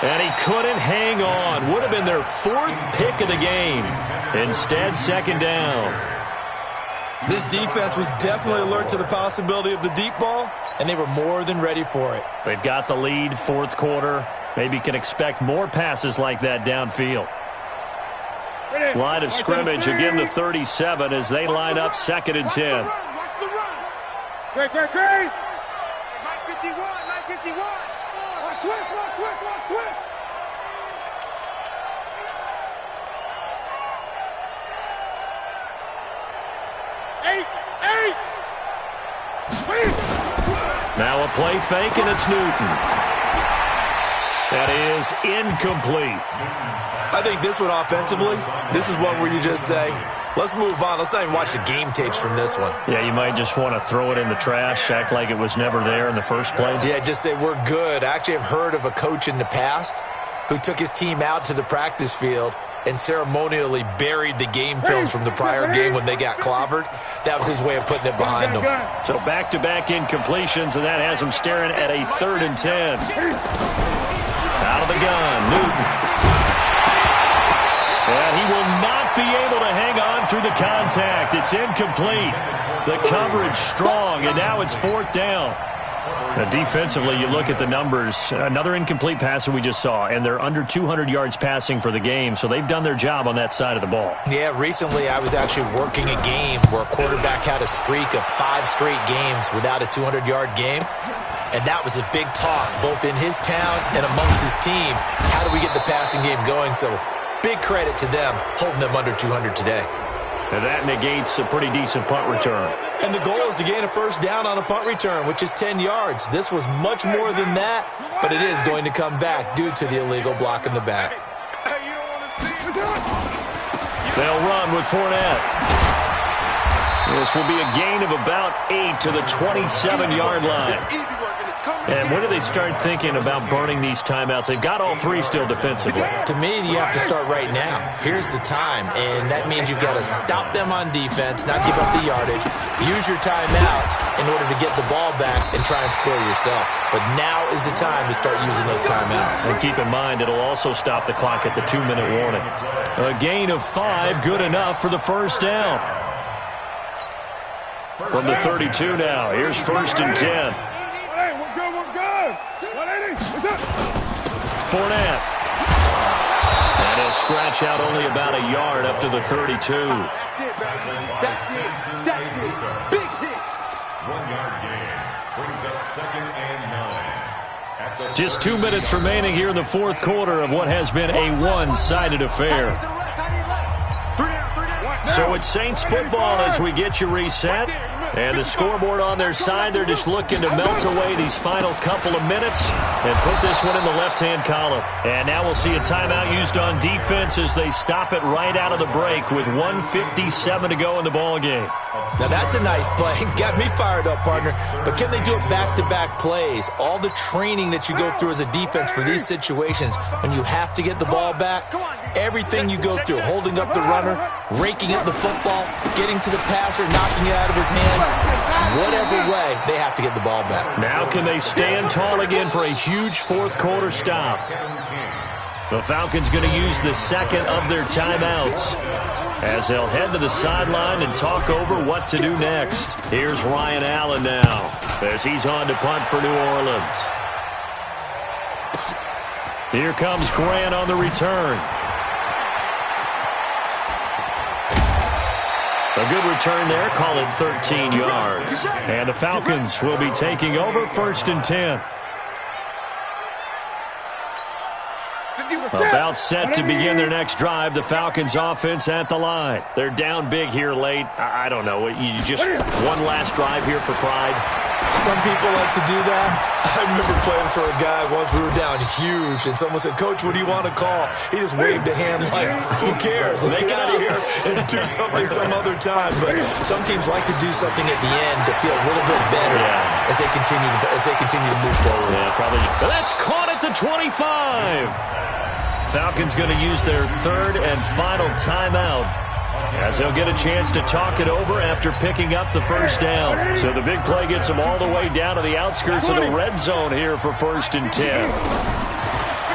And he couldn't hang on. Would have been their fourth pick of the game. Instead, second down. This defense was definitely alert to the possibility of the deep ball, and they were more than ready for it. They've got the lead, fourth quarter. Maybe can expect more passes like that downfield. Line of scrimmage, again the 37 as they line up second and 10. Watch the run. Great. 951. Watch twitch. Eight. Now a play fake, and it's Newton. That is incomplete. I think this one offensively, this is one where you just say, let's move on. Let's not even watch the game tapes from this one. Yeah, you might just want to throw it in the trash, act like it was never there in the first place. Yeah, just say we're good. I actually have heard of a coach in the past who took his team out to the practice field and ceremonially buried the game films from the prior game when they got clobbered. That was his way of putting it behind them. So back-to-back incompletions, and that has them staring at a 3rd and 10. Out of the gun, Newton. And he will not be able to hang on through the contact. It's incomplete. The coverage strong, and now it's 4th down. Now defensively, you look at the numbers. Another incomplete passer we just saw, and they're under 200 yards passing for the game, so they've done their job on that side of the ball. Yeah, recently I was actually working a game where a quarterback had a streak of 5 straight games without a 200-yard game. And that was a big talk, both in his town and amongst his team. How do we get the passing game going? So big credit to them, holding them under 200 today. And that negates a pretty decent punt return. And the goal is to gain a first down on a punt return, which is 10 yards. This was much more than that, but it is going to come back due to the illegal block in the back. They'll run with Fournette. This will be a gain of about 8 to the 27-yard line. And when do they start thinking about burning these timeouts? They've got all 3 still defensively. To me, you have to start right now. Here's the time, and that means you've got to stop them on defense, not give up the yardage, use your timeouts in order to get the ball back and try and score yourself. But now is the time to start using those timeouts. And keep in mind, it'll also stop the clock at the 2-minute warning. A gain of 5, good enough for the first down. From the 32 now, here's 1st and 10. Fournette. And he'll scratch out only about a yard up to the 32. That's it. Big hit. 1-yard gain brings up 2nd and 9. Just 2 minutes remaining here in the 4th quarter of what has been a one-sided affair. So it's Saints football as we get you reset. And the scoreboard on their side, they're just looking to melt away these final couple of minutes and put this one in the left-hand column. And now we'll see a timeout used on defense as they stop it right out of the break with 1:57 to go in the ballgame. Now that's a nice play. Got me fired up, partner. But can they do it back-to-back plays? All the training that you go through as a defense for these situations, when you have to get the ball back, everything you go through, holding up the runner, raking up the football, getting to the passer, knocking it out of his hands, whatever way, they have to get the ball back. Now can they stand tall again for a huge 4th quarter stop? The Falcons going to use the second of their timeouts as they'll head to the sideline and talk over what to do next. Here's Ryan Allen now as he's on to punt for New Orleans. Here comes Grant on the return. A good return there, call it 13 yards. And the Falcons will be taking over 1st and 10. About set to begin their next drive. The Falcons offense at the line. They're down big here late. I don't know. You just one last drive here for pride. Some people like to do that. I remember playing for a guy once. We were down huge, and someone said, "Coach, what do you want to call?" He just waved a hand like, "Who cares? Let's get out of here and do something some other time." But some teams like to do something at the end to feel a little bit better as they continue to move forward. Yeah, probably. That's caught at the 25. Falcons going to use their third and final timeout as they'll get a chance to talk it over after picking up the first down. So the big play gets them all the way down to the outskirts of the red zone here for 1st and 10.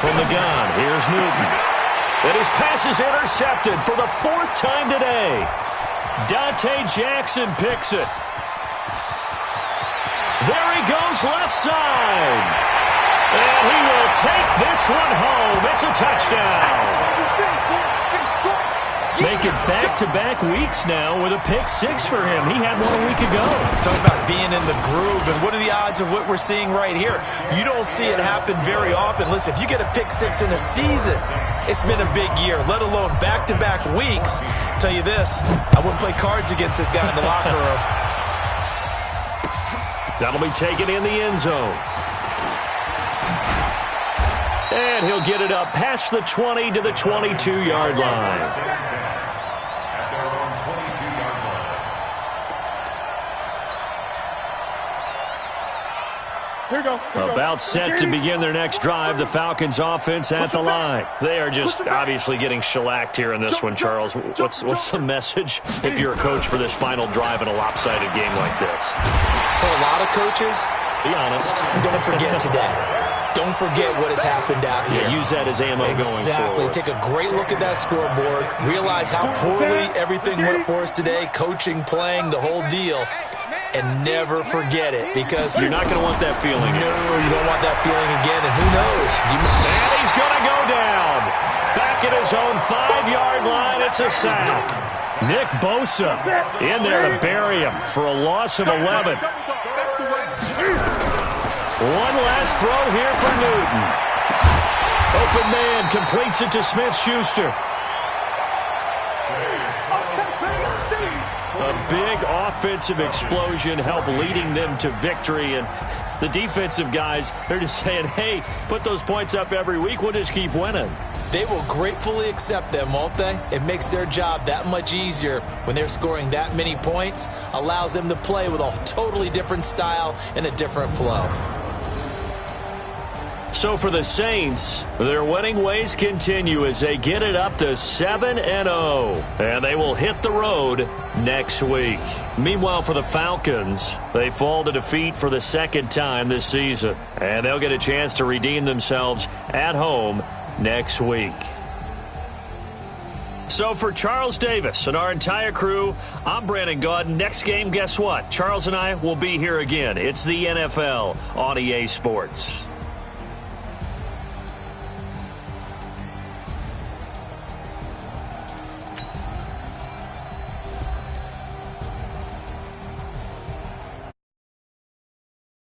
From the gun, here's Newton. And his pass is intercepted for the 4th time today. Dante Jackson picks it. There he goes left side. And he will take this one home. It's a touchdown. Make it back-to-back weeks now with a pick-6 for him. He had one a week ago. Talk about being in the groove, and what are the odds of what we're seeing right here? You don't see it happen very often. Listen, if you get a pick-6 in a season, it's been a big year, let alone back-to-back weeks. I'll tell you this, I wouldn't play cards against this guy in the locker room. That'll be taken in the end zone. And he'll get it up past the 20 to the 22-yard line. About set to begin their next drive, the Falcons offense at the line. They are just obviously getting shellacked here in this one, Charles. What's the message if you're a coach for this final drive in a lopsided game like this? For a lot of coaches, be honest, don't forget today. Don't forget what has happened out here. Yeah, use that as ammo going forward. Exactly. Take a great look at that scoreboard. Realize how poorly everything went for us today. Coaching, playing, the whole deal. And never forget it, because you're not going to want that feeling. No, you don't want that feeling again, and who knows? And he's going to go down. Back at his own 5-yard line, it's a sack. Nick Bosa in there to bury him for a loss of 11. One last throw here for Newton. Open man completes it to Smith-Schuster. A big offensive explosion helped leading them to victory, and the defensive guys, they're just saying, hey, put those points up every week, we'll just keep winning. They will gratefully accept them, won't they? It makes their job that much easier when they're scoring that many points, allows them to play with a totally different style and a different flow. So for the Saints, their winning ways continue as they get it up to 7-0. And they will hit the road next week. Meanwhile, for the Falcons, they fall to defeat for the 2nd time this season. And they'll get a chance to redeem themselves at home next week. So for Charles Davis and our entire crew, I'm Brandon Gaudin. Next game, guess what? Charles and I will be here again. It's the NFL on EA Sports.